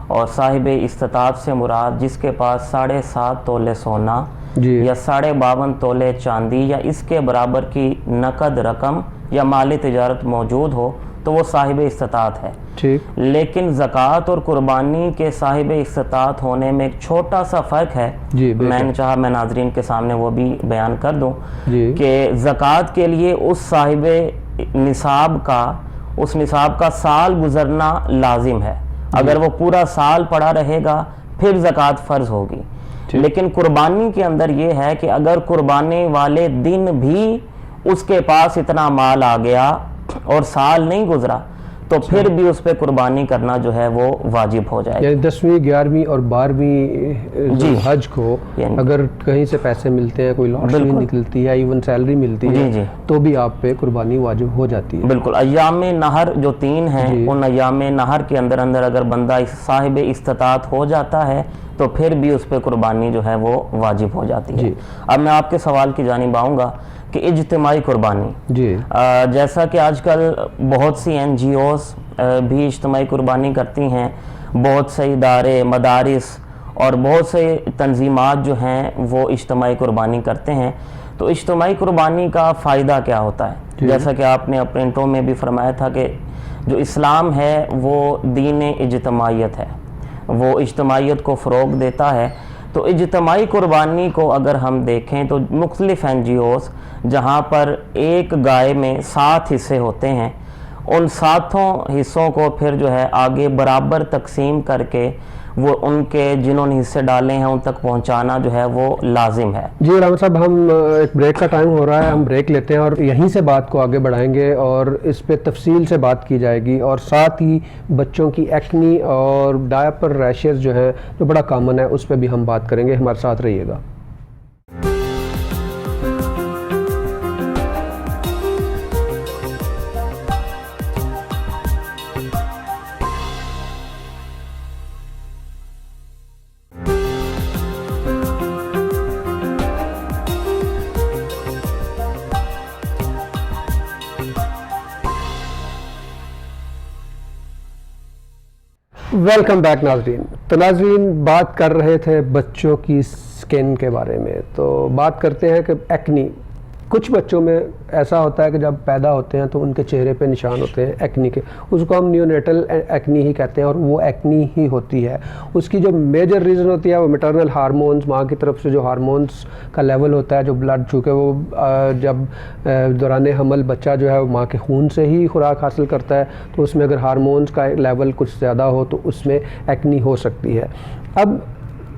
اور صاحب استطاعت سے مراد جس کے پاس 7.5 تولے سونا یا 52.5 تولے چاندی یا اس کے برابر کی نقد رقم یا مالی تجارت موجود ہو تو وہ صاحب استطاعت ہے. لیکن زکوٰۃ اور قربانی کے صاحب استطاعت ہونے میں ایک چھوٹا سا فرق ہے. میں نے چاہا میں ناظرین کے سامنے وہ بھی بیان کر دوں کہ زکوٰۃ کے لیے اس صاحب نصاب کا سال گزرنا لازم ہے. اگر وہ پورا سال پڑا رہے گا پھر زکوٰۃ فرض ہوگی. لیکن قربانی کے اندر یہ ہے کہ اگر قربانی والے دن بھی اس کے پاس اتنا مال آ گیا اور سال نہیں گزرا تو پھر بھی اس پہ قربانی کرنا جو ہے وہ واجب ہو جائے. یعنی 10ویں 11ویں اور 12ویں جی حج کو اگر کہیں سے پیسے ملتے ہیں, کوئی لاٹری نکلتی ہے, ایون سیلری ملتی ہے, تو بھی آپ پہ قربانی واجب ہو جاتی ہے. بالکل. ایام نہر جو 3 ہیں, ان ایام نہر کے اندر اگر بندہ صاحب استطاعت ہو جاتا ہے تو پھر بھی اس پہ قربانی جو ہے وہ واجب ہو جاتی ہے. اب میں آپ کے سوال کی جانب آؤں گا کہ اجتماعی قربانی, جیسا کہ آج کل بہت سی NGOs بھی اجتماعی قربانی کرتی ہیں, بہت سے ادارے, مدارس اور بہت سے تنظیمات جو ہیں وہ اجتماعی قربانی کرتے ہیں. تو اجتماعی قربانی کا فائدہ کیا ہوتا ہے؟ جیسا کہ آپ نے اپنے انٹرو میں بھی فرمایا تھا کہ جو اسلام ہے وہ دین اجتماعیت ہے, وہ اجتماعیت کو فروغ دیتا ہے. تو اجتماعی قربانی کو اگر ہم دیکھیں تو مختلف NGOs جہاں پر ایک گائے میں 7 حصے ہوتے ہیں, ان 7 حصوں کو پھر جو ہے آگے برابر تقسیم کر کے وہ ان کے جنہوں نے حصے ڈالے ہیں ان تک پہنچانا جو ہے وہ لازم ہے. جی رحمت صاحب, ہم ایک بریک کا ٹائم ہو رہا ہے, ہم بریک لیتے ہیں اور یہیں سے بات کو آگے بڑھائیں گے اور اس پہ تفصیل سے بات کی جائے گی, اور ساتھ ہی بچوں کی ایکنی اور ڈائپر ریشز جو ہیں جو بڑا کامن ہے اس پہ بھی ہم بات کریں گے. ہمارے ساتھ رہیے گا. ویلکم بیک ناظرین. تو ناظرین, بات کر رہے تھے بچوں کی سکن کے بارے میں, تو بات کرتے ہیں کہ ایکنی. کچھ بچوں میں ایسا ہوتا ہے کہ جب پیدا ہوتے ہیں تو ان کے چہرے پہ نشان ہوتے ہیں ایکنی کے, اس کو ہم نیونیٹل ایکنی ہی کہتے ہیں, اور وہ ایکنی ہی ہوتی ہے. اس کی جو میجر ریزن ہوتی ہے وہ میٹرنل ہارمونز, ماں کی طرف سے جو ہارمونز کا لیول ہوتا ہے, جو بلڈ, چونکہ وہ جب دوران حمل بچہ جو ہے وہ ماں کے خون سے ہی خوراک حاصل کرتا ہے, تو اس میں اگر ہارمونز کا لیول کچھ زیادہ ہو تو اس میں ایکنی ہو سکتی ہے. اب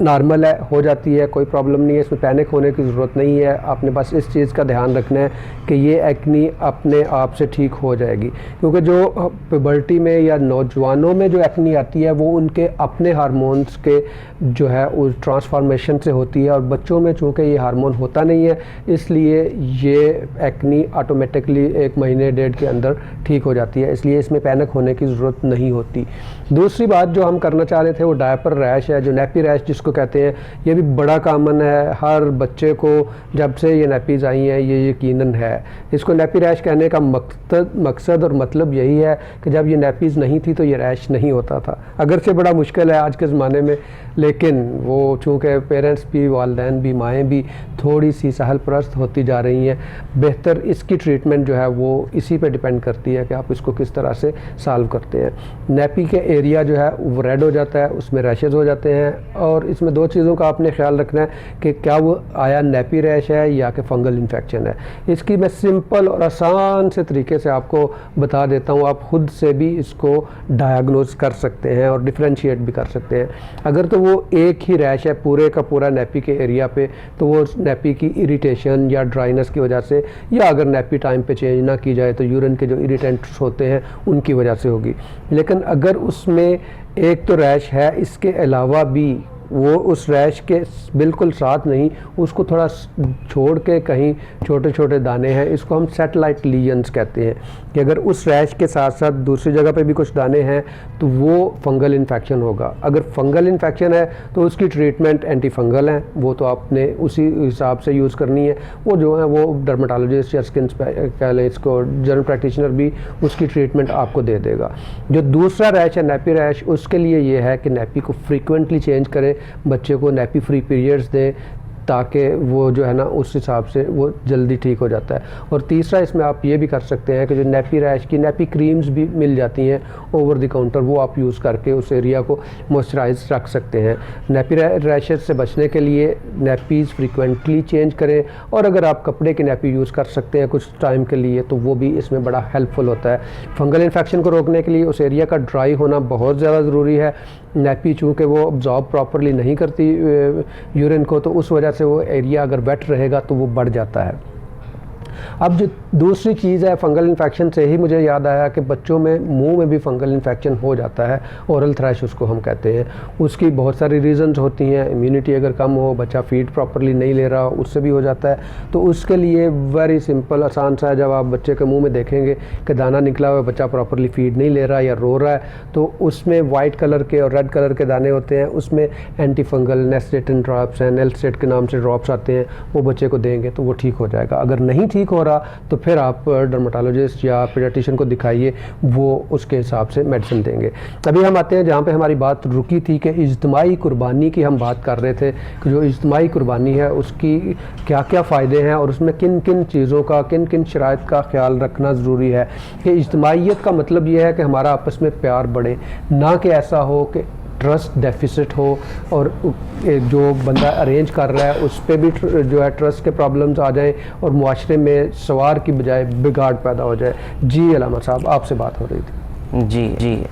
نارمل ہے, ہو جاتی ہے, کوئی پرابلم نہیں ہے, اس میں پینک ہونے کی ضرورت نہیں ہے. آپ نے بس اس چیز کا دھیان رکھنا ہے کہ یہ ایکنی اپنے آپ سے ٹھیک ہو جائے گی, کیونکہ جو پیبرٹی میں یا نوجوانوں میں جو ایکنی آتی ہے وہ ان کے اپنے ہارمونز کے جو ہے اس ٹرانسفارمیشن سے ہوتی ہے, اور بچوں میں چونکہ یہ ہارمون ہوتا نہیں ہے اس لیے یہ ایکنی آٹومیٹکلی 1 مہینے 1.5 کے اندر ٹھیک ہو جاتی ہے, اس لیے اس میں پینک ہونے کی ضرورت نہیں ہوتی. دوسری بات جو ہم کرنا چاہ رہے تھے وہ ڈائپر ریش ہے, جو نیپی ریش جس کو کہتے ہیں. یہ بھی بڑا کامن ہے, ہر بچے کو جب سے یہ نیپیز آئی ہیں یہ یقیناً ہے. اس کو نیپی ریش کہنے کا مقصد اور مطلب یہی ہے کہ جب یہ نیپیز نہیں تھی تو یہ ریش نہیں ہوتا تھا. اگرچہ بڑا مشکل ہے آج کے زمانے میں, لیکن وہ چونکہ پیرنٹس بھی, والدین بھی, مائیں بھی تھوڑی سی سہل پرست ہوتی جا رہی ہیں, بہتر اس کی ٹریٹمنٹ جو ہے وہ اسی پہ ڈیپینڈ کرتی ہے کہ آپ اس کو کس طرح سے سالو کرتے ہیں. نیپی کے ایریا جو ہے وہ ریڈ ہو جاتا ہے, اس میں ریشز ہو جاتے ہیں, اور اس میں 2 چیزوں کا آپ نے خیال رکھنا ہے کہ کیا وہ آیا نیپی ریش ہے یا کہ فنگل انفیکشن ہے. اس کی میں سمپل اور آسان سے طریقے سے آپ کو بتا دیتا ہوں, آپ خود سے بھی اس کو ڈائیگنوز کر سکتے ہیں اور ڈفرینشیٹ بھی کر سکتے ہیں. اگر تو وہ ایک ہی ریش ہے پورے کا پورا نیپی کے ایریا پہ, تو وہ نیپی کی اریٹیشن یا ڈرائنس کی وجہ سے, یا اگر نیپی ٹائم پہ چینج نہ کی جائے تو یورین کے جو اریٹینٹس ہوتے ہیں ان کی وجہ سے ہوگی. لیکن اگر اس میں ایک تو ریش ہے, اس کے علاوہ بھی وہ اس ریش کے بالکل ساتھ نہیں, اس کو تھوڑا چھوڑ کے کہیں چھوٹے چھوٹے دانے ہیں, اس کو ہم سیٹلائٹ لیجنز کہتے ہیں, کہ اگر اس ریش کے ساتھ ساتھ دوسری جگہ پہ بھی کچھ دانے ہیں تو وہ فنگل انفیکشن ہوگا. اگر فنگل انفیکشن ہے تو اس کی ٹریٹمنٹ اینٹی فنگل ہیں, وہ تو آپ نے اسی حساب سے یوز کرنی ہے. وہ جو ہیں وہ ڈرماٹولوجسٹ یا اسکن کہہ لیں اس کو, جنرل پریکٹیشنر بھی اس کی ٹریٹمنٹ آپ کو دے دے گا. جو دوسرا ریش ہے نیپی ریش, اس کے لیے یہ ہے کہ نیپی کو فریکوینٹلی چینج کریں, بچے کو نیپی فری پیریڈز دیں, تاکہ وہ جو ہے نا اس حساب سے وہ جلدی ٹھیک ہو جاتا ہے. اور تیسرا اس میں آپ یہ بھی کر سکتے ہیں کہ جو نیپی ریش کی نیپی کریمز بھی مل جاتی ہیں اوور دی کاؤنٹر, وہ آپ یوز کر کے اس ایریا کو موئسچرائز رکھ سکتے ہیں. نیپی ریشز سے بچنے کے لیے نیپیز فریکوینٹلی چینج کریں, اور اگر آپ کپڑے کی نیپی یوز کر سکتے ہیں کچھ ٹائم کے لیے تو وہ بھی اس میں بڑا ہیلپ فل ہوتا ہے. فنگل انفیکشن کو روکنے کے لیے اس ایریا کا ڈرائی ہونا بہت زیادہ ضروری ہے. نیپی چونکہ وہ ابزارب پراپرلی نہیں کرتی یورین کو, تو اس وجہ سے وہ ایریا اگر ویٹ رہے گا تو وہ بڑھ جاتا ہے. اب جو دوسری چیز ہے فنگل انفیکشن سے ہی مجھے یاد آیا کہ بچوں میں منہ میں بھی فنگل انفیکشن ہو جاتا ہے، اورل تھریش اس کو ہم کہتے ہیں. اس کی بہت ساری ریزنز ہوتی ہیں. امیونٹی اگر کم ہو، بچہ فیڈ پراپرلی نہیں لے رہا، اس سے بھی ہو جاتا ہے. تو اس کے لیے ویری سمپل آسان سا ہے، جب آپ بچے کے منہ میں دیکھیں گے کہ دانہ نکلا ہوا ہے، بچہ پراپرلی فیڈ نہیں لے رہا یا رو رہا ہے، تو اس میں وائٹ کلر کے اور ریڈ کلر کے دانے ہوتے ہیں. اس میں اینٹی فنگل نیسٹیٹن ڈراپس ہیں، نیلسٹیٹ کے نام سے ڈراپس آتے ہیں، وہ بچے کو دیں گے تو وہ ٹھیک ہو جائے گا. اگر نہیں ٹھیک ہو رہا تو پھر آپ ڈرماٹولوجسٹ یا پیڈیاٹریشین کو دکھائیے، وہ اس کے حساب سے میڈیسن دیں گے. ابھی ہم آتے ہیں جہاں پہ ہماری بات رکی تھی کہ اجتماعی قربانی کی ہم بات کر رہے تھے کہ جو اجتماعی قربانی ہے اس کی کیا کیا فائدے ہیں اور اس میں کن کن چیزوں کا، کن کن شرائط کا خیال رکھنا ضروری ہے. کہ اجتماعیت کا مطلب یہ ہے کہ ہمارا آپس میں پیار بڑھے، نہ کہ ایسا ہو کہ ٹرسٹ ڈیفیسٹ ہو اور جو بندہ ارینج کر رہا ہے اس پہ بھی جو ہے ٹرسٹ کے پرابلمز آ جائیں اور معاشرے میں سوار کی بجائے بگاڑ پیدا ہو جائے. جی علامہ صاحب، آپ سے بات ہو رہی تھی. جی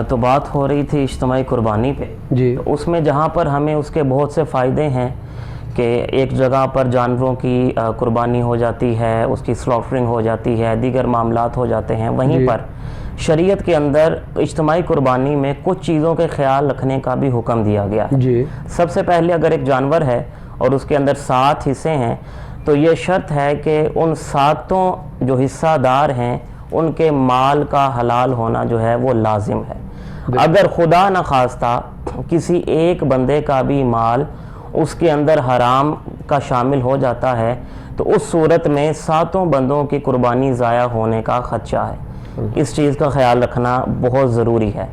تو بات ہو رہی تھی اجتماعی قربانی پہ. جی، اس میں جہاں پر ہمیں اس کے بہت سے فائدے ہیں کہ ایک جگہ پر جانوروں کی قربانی ہو جاتی ہے، اس کی سلوٹرنگ ہو جاتی ہے، دیگر معاملات ہو جاتے ہیں. وہیں پر شریعت کے اندر اجتماعی قربانی میں کچھ چیزوں کے خیال رکھنے کا بھی حکم دیا گیا ہے. جی، سب سے پہلے اگر ایک جانور ہے اور اس کے اندر 7 حصے ہیں تو یہ شرط ہے کہ ان 7 جو حصہ دار ہیں ان کے مال کا حلال ہونا جو ہے وہ لازم ہے. اگر خدا نخواستہ کسی ایک بندے کا بھی مال اس کے اندر حرام کا شامل ہو جاتا ہے تو اس صورت میں 7 بندوں کی قربانی ضائع ہونے کا خدشہ ہے. اس چیز کا خیال رکھنا بہت ضروری ہے.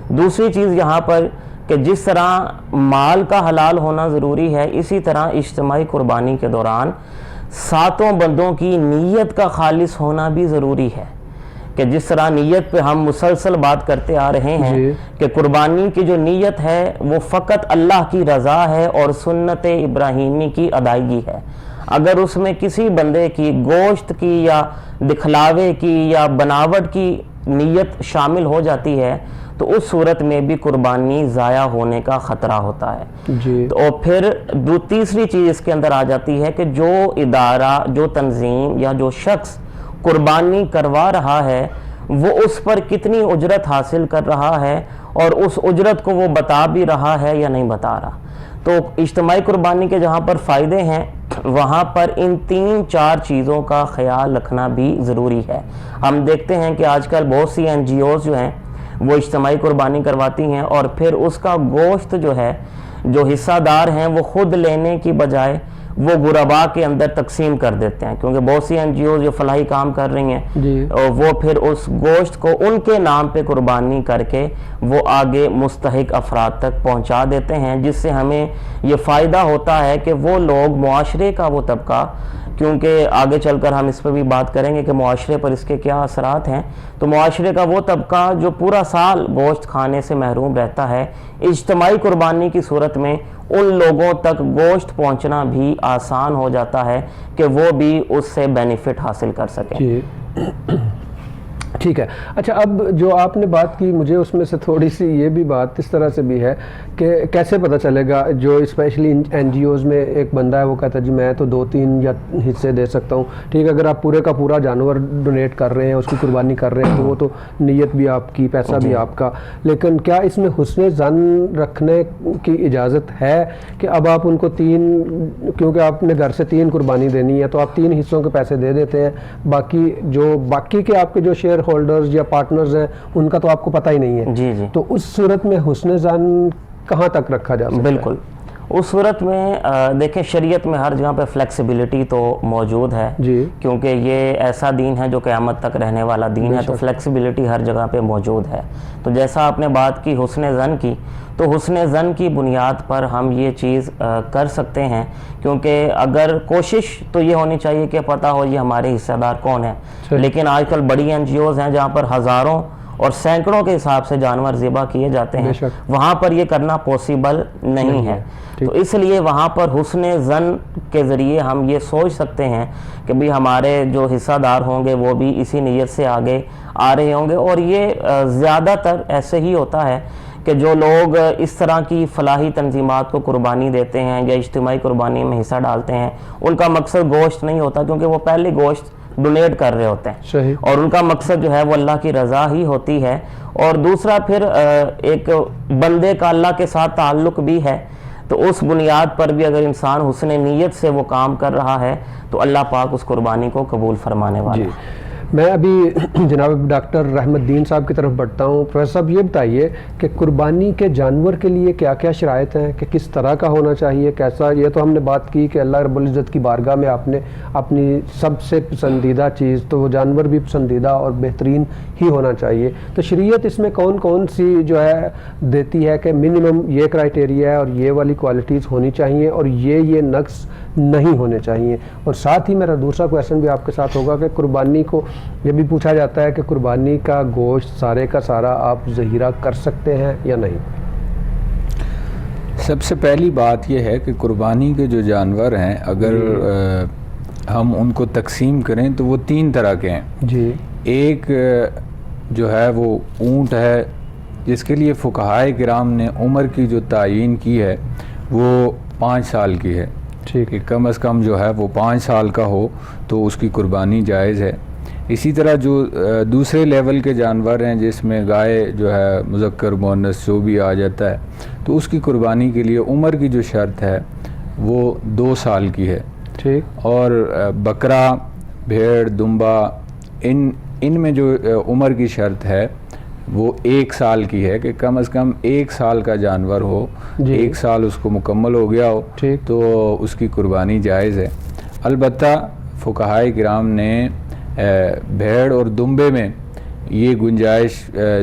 دوسری چیز یہاں پر کہ جس طرح مال کا حلال ہونا ضروری ہے، اسی طرح اجتماعی قربانی کے دوران 7 بندوں کی نیت کا خالص ہونا بھی ضروری ہے. کہ جس طرح نیت پہ ہم مسلسل بات کرتے آ رہے ہیں کہ قربانی کی جو نیت ہے وہ فقط اللہ کی رضا ہے اور سنت ابراہیمی کی ادائیگی ہے. اگر اس میں کسی بندے کی گوشت کی یا دکھلاوے کی یا بناوٹ کی نیت شامل ہو جاتی ہے تو اس صورت میں بھی قربانی ضائع ہونے کا خطرہ ہوتا ہے. جی، تو پھر تیسری چیز اس کے اندر آ جاتی ہے کہ جو ادارہ، جو تنظیم یا جو شخص قربانی کروا رہا ہے وہ اس پر کتنی اجرت حاصل کر رہا ہے اور اس اجرت کو وہ بتا بھی رہا ہے یا نہیں بتا رہا. تو اجتماعی قربانی کے جہاں پر فائدے ہیں وہاں پر ان 3-4 چیزوں کا خیال رکھنا بھی ضروری ہے. ہم دیکھتے ہیں کہ آج کل بہت سی NGOs جو ہیں وہ اجتماعی قربانی کرواتی ہیں اور پھر اس کا گوشت جو ہے جو حصہ دار ہیں وہ خود لینے کی بجائے وہ غربا کے اندر تقسیم کر دیتے ہیں. کیونکہ بہت سی NGOs جو فلاحی کام کر رہی ہیں وہ پھر اس گوشت کو ان کے نام پہ قربانی کر کے وہ آگے مستحق افراد تک پہنچا دیتے ہیں، جس سے ہمیں یہ فائدہ ہوتا ہے کہ وہ لوگ، معاشرے کا وہ طبقہ، کیونکہ آگے چل کر ہم اس پہ بھی بات کریں گے کہ معاشرے پر اس کے کیا اثرات ہیں، تو معاشرے کا وہ طبقہ جو پورا سال گوشت کھانے سے محروم رہتا ہے، اجتماعی قربانی کی صورت میں ان لوگوں تک گوشت پہنچنا بھی آسان ہو جاتا ہے کہ وہ بھی اس سے بینیفٹ حاصل کر سکیں. جی ٹھیک ہے. اچھا، اب جو آپ نے بات کی مجھے اس میں سے تھوڑی سی یہ بھی بات اس طرح سے بھی ہے کہ کیسے پتہ چلے گا جو اسپیشلی NGOs میں ایک بندہ ہے وہ کہتا ہے جی میں تو 2-3 یا حصے دے سکتا ہوں. ٹھیک ہے، اگر آپ پورے کا پورا جانور ڈونیٹ کر رہے ہیں، اس کی قربانی کر رہے ہیں تو وہ تو نیت بھی آپ کی، پیسہ بھی آپ کا. لیکن کیا اس میں حسن ظن رکھنے کی اجازت ہے کہ اب آپ ان کو 3، کیونکہ آپ نے گھر سے 3 قربانی دینی ہے تو آپ 3 حصوں کے پیسے دے دیتے ہیں، باقی کے آپ کے جو شیئر ہولڈرز یا پارٹنرز ہیں ان کا تو آپ کو پتہ ہی نہیں ہے. جی تو اس صورت میں حسن ظن کہاں تک رکھا جا سکتا ہے؟ بالکل. اس صورت میں دیکھیں شریعت میں ہر جگہ پہ فلیکسیبلٹی تو موجود ہے. جی، کیونکہ یہ ایسا دین ہے جو قیامت تک رہنے والا دین ہے، تو فلیکسیبلٹی ہر جگہ پہ موجود ہے. تو جیسا آپ نے بات کی حسن ظن کی، تو حسن ظن کی بنیاد پر ہم یہ چیز کر سکتے ہیں. کیونکہ اگر کوشش تو یہ ہونی چاہیے کہ پتہ ہو یہ ہمارے حصہ دار کون ہیں. لیکن آج کل بڑی NGOs ہیں جہاں پر ہزاروں اور سینکڑوں کے حساب سے جانور ذبح کیے جاتے ہیں، وہاں پر یہ کرنا پاسبل نہیں ہے. تو اس لیے وہاں پر حسن ظن کے ذریعے ہم یہ سوچ سکتے ہیں کہ بھی ہمارے جو حصہ دار ہوں گے وہ بھی اسی نیت سے آگے آ رہے ہوں گے. اور یہ زیادہ تر ایسے ہی ہوتا ہے کہ جو لوگ اس طرح کی فلاحی تنظیمات کو قربانی دیتے ہیں یا اجتماعی قربانی میں حصہ ڈالتے ہیں ان کا مقصد گوشت نہیں ہوتا، کیونکہ وہ پہلے گوشت ڈونیٹ کر رہے ہوتے ہیں صحیح. اور ان کا مقصد جو ہے وہ اللہ کی رضا ہی ہوتی ہے. اور دوسرا پھر ایک بندے کا اللہ کے ساتھ تعلق بھی ہے, تو اس بنیاد پر بھی اگر انسان حسن نیت سے وہ کام کر رہا ہے تو اللہ پاک اس قربانی کو قبول فرمانے والا ہے. میں ابھی جناب ڈاکٹر رحمت الدین صاحب کی طرف بڑھتا ہوں. پروفیسر صاحب یہ بتائیے کہ قربانی کے جانور کے لیے کیا کیا شرائط ہیں, کہ کس طرح کا ہونا چاہیے, کیسا. یہ تو ہم نے بات کی کہ اللہ رب العزت کی بارگاہ میں آپ نے اپنی سب سے پسندیدہ چیز, تو وہ جانور بھی پسندیدہ اور بہترین ہی ہونا چاہیے. تو شریعت اس میں کون کون سی جو ہے دیتی ہے کہ منیمم یہ کرائٹیریا ہے اور یہ والی کوالٹیز ہونی چاہیے اور یہ نقص نہیں ہونے چاہیے. اور ساتھ ہی میرا دوسرا کویشچن بھی آپ کے ساتھ ہوگا کہ قربانی کو یہ بھی پوچھا جاتا ہے کہ قربانی کا گوشت سارے کا سارا آپ ذخیرہ کر سکتے ہیں یا نہیں. سب سے پہلی بات یہ ہے کہ قربانی کے جو جانور ہیں اگر ہم ان کو تقسیم کریں تو وہ 3 طرح کے ہیں. جی. ایک جو ہے وہ اونٹ ہے جس کے لیے فقہائے کرام نے عمر کی جو تعیین کی ہے وہ 5 سال کی ہے. ٹھیک ہے, کم از کم جو ہے وہ 5 سال کا ہو تو اس کی قربانی جائز ہے. اسی طرح جو دوسرے لیول کے جانور ہیں جس میں گائے جو ہے مذکر مؤنث جو بھی آ جاتا ہے تو اس کی قربانی کے لیے عمر کی جو شرط ہے وہ 2 سال کی ہے. ٹھیک. اور بکرا, بھیڑ, دمبا ان میں جو عمر کی شرط ہے وہ 1 سال کی ہے کہ کم از کم 1 سال کا جانور ہو. 1 سال اس کو مکمل ہو گیا ہو تو اس کی قربانی جائز ہے. البتہ فقہائے کرام نے بھیڑ اور دمبے میں یہ گنجائش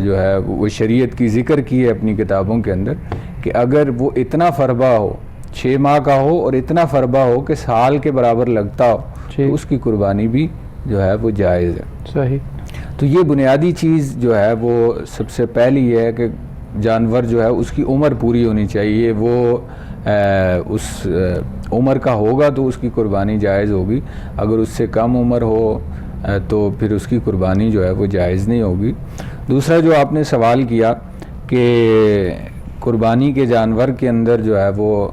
جو ہے وہ شریعت کی ذکر کی ہے اپنی کتابوں کے اندر کہ اگر وہ اتنا فربا ہو, 6 ماہ کا ہو اور اتنا فربا ہو کہ سال کے برابر لگتا ہو تو اس کی قربانی بھی جو ہے وہ جائز ہے. صحیح. تو یہ بنیادی چیز جو ہے وہ سب سے پہلی یہ ہے کہ جانور جو ہے اس کی عمر پوری ہونی چاہیے. وہ اس عمر کا ہوگا تو اس کی قربانی جائز ہوگی. اگر اس سے کم عمر ہو تو پھر اس کی قربانی جو ہے وہ جائز نہیں ہوگی. دوسرا جو آپ نے سوال کیا کہ قربانی کے جانور کے اندر جو ہے وہ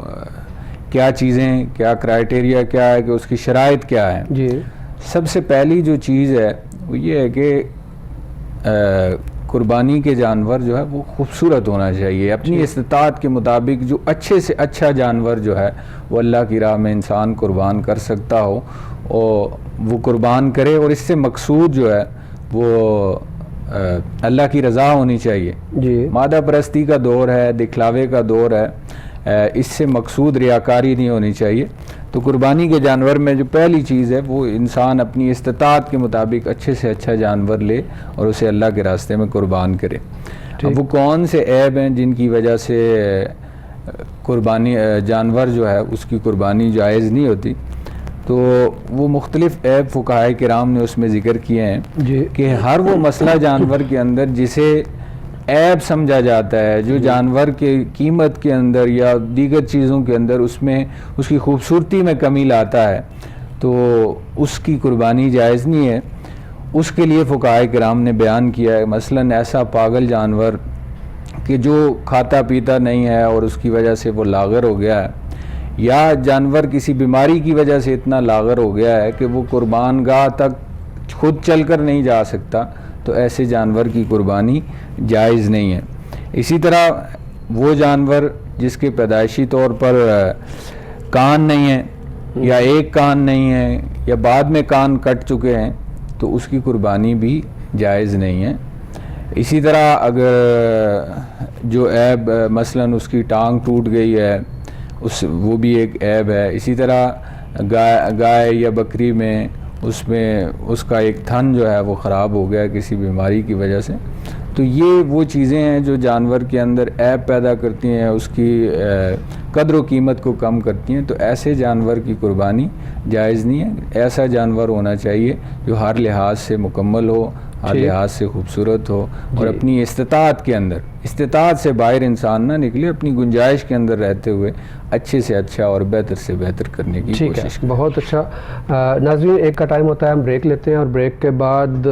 کیا چیزیں, کیا کرائٹیریا کیا ہے, کہ اس کی شرائط کیا ہے. جی. سب سے پہلی جو چیز ہے وہ یہ ہے کہ قربانی کے جانور جو ہے وہ خوبصورت ہونا چاہیے. اپنی استطاعت کے مطابق جو اچھے سے اچھا جانور جو ہے وہ اللہ کی راہ میں انسان قربان کر سکتا ہو اور وہ قربان کرے, اور اس سے مقصود جو ہے وہ اللہ کی رضا ہونی چاہیے. جی. مادہ پرستی کا دور ہے, دکھلاوے کا دور ہے, اس سے مقصود ریاکاری نہیں ہونی چاہیے. تو قربانی کے جانور میں جو پہلی چیز ہے وہ انسان اپنی استطاعت کے مطابق اچھے سے اچھا جانور لے اور اسے اللہ کے راستے میں قربان کرے. اب وہ کون سے عیب ہیں جن کی وجہ سے قربانی جانور جو ہے اس کی قربانی جائز نہیں ہوتی, تو وہ مختلف عیب فقہائے کرام نے اس میں ذکر کیے ہیں کہ ہر وہ مسئلہ جانور کے اندر جسے عیب سمجھا جاتا ہے, جو جانور کے قیمت کے اندر یا دیگر چیزوں کے اندر اس میں اس کی خوبصورتی میں کمی لاتا ہے, تو اس کی قربانی جائز نہیں ہے. اس کے لیے فقہائے کرام نے بیان کیا ہے مثلاً ایسا پاگل جانور کہ جو کھاتا پیتا نہیں ہے اور اس کی وجہ سے وہ لاغر ہو گیا ہے, یا جانور کسی بیماری کی وجہ سے اتنا لاغر ہو گیا ہے کہ وہ قربان گاہ تک خود چل کر نہیں جا سکتا, تو ایسے جانور کی قربانی جائز نہیں ہے. اسی طرح وہ جانور جس کے پیدائشی طور پر کان نہیں ہیں یا ایک کان نہیں ہے یا بعد میں کان کٹ چکے ہیں تو اس کی قربانی بھی جائز نہیں ہے. اسی طرح اگر جو عیب مثلاً اس کی ٹانگ ٹوٹ گئی ہے وہ بھی ایک عیب ہے. اسی طرح گائے یا بکری میں اس کا ایک تھن جو ہے وہ خراب ہو گیا کسی بیماری کی وجہ سے, تو یہ وہ چیزیں ہیں جو جانور کے اندر عیب پیدا کرتی ہیں, اس کی قدر و قیمت کو کم کرتی ہیں. تو ایسے جانور کی قربانی جائز نہیں ہے. ایسا جانور ہونا چاہیے جو ہر لحاظ سے مکمل ہو, ہر لحاظ سے خوبصورت ہو اور اپنی استطاعت کے اندر, استطاعت سے باہر انسان نہ نکلے, اپنی گنجائش کے اندر رہتے ہوئے اچھے سے اچھا اور بہتر سے بہتر کرنے کی کوشش. بہت اچھا. ناظرین ایک کا ٹائم ہوتا ہے, ہم بریک لیتے ہیں اور بریک کے بعد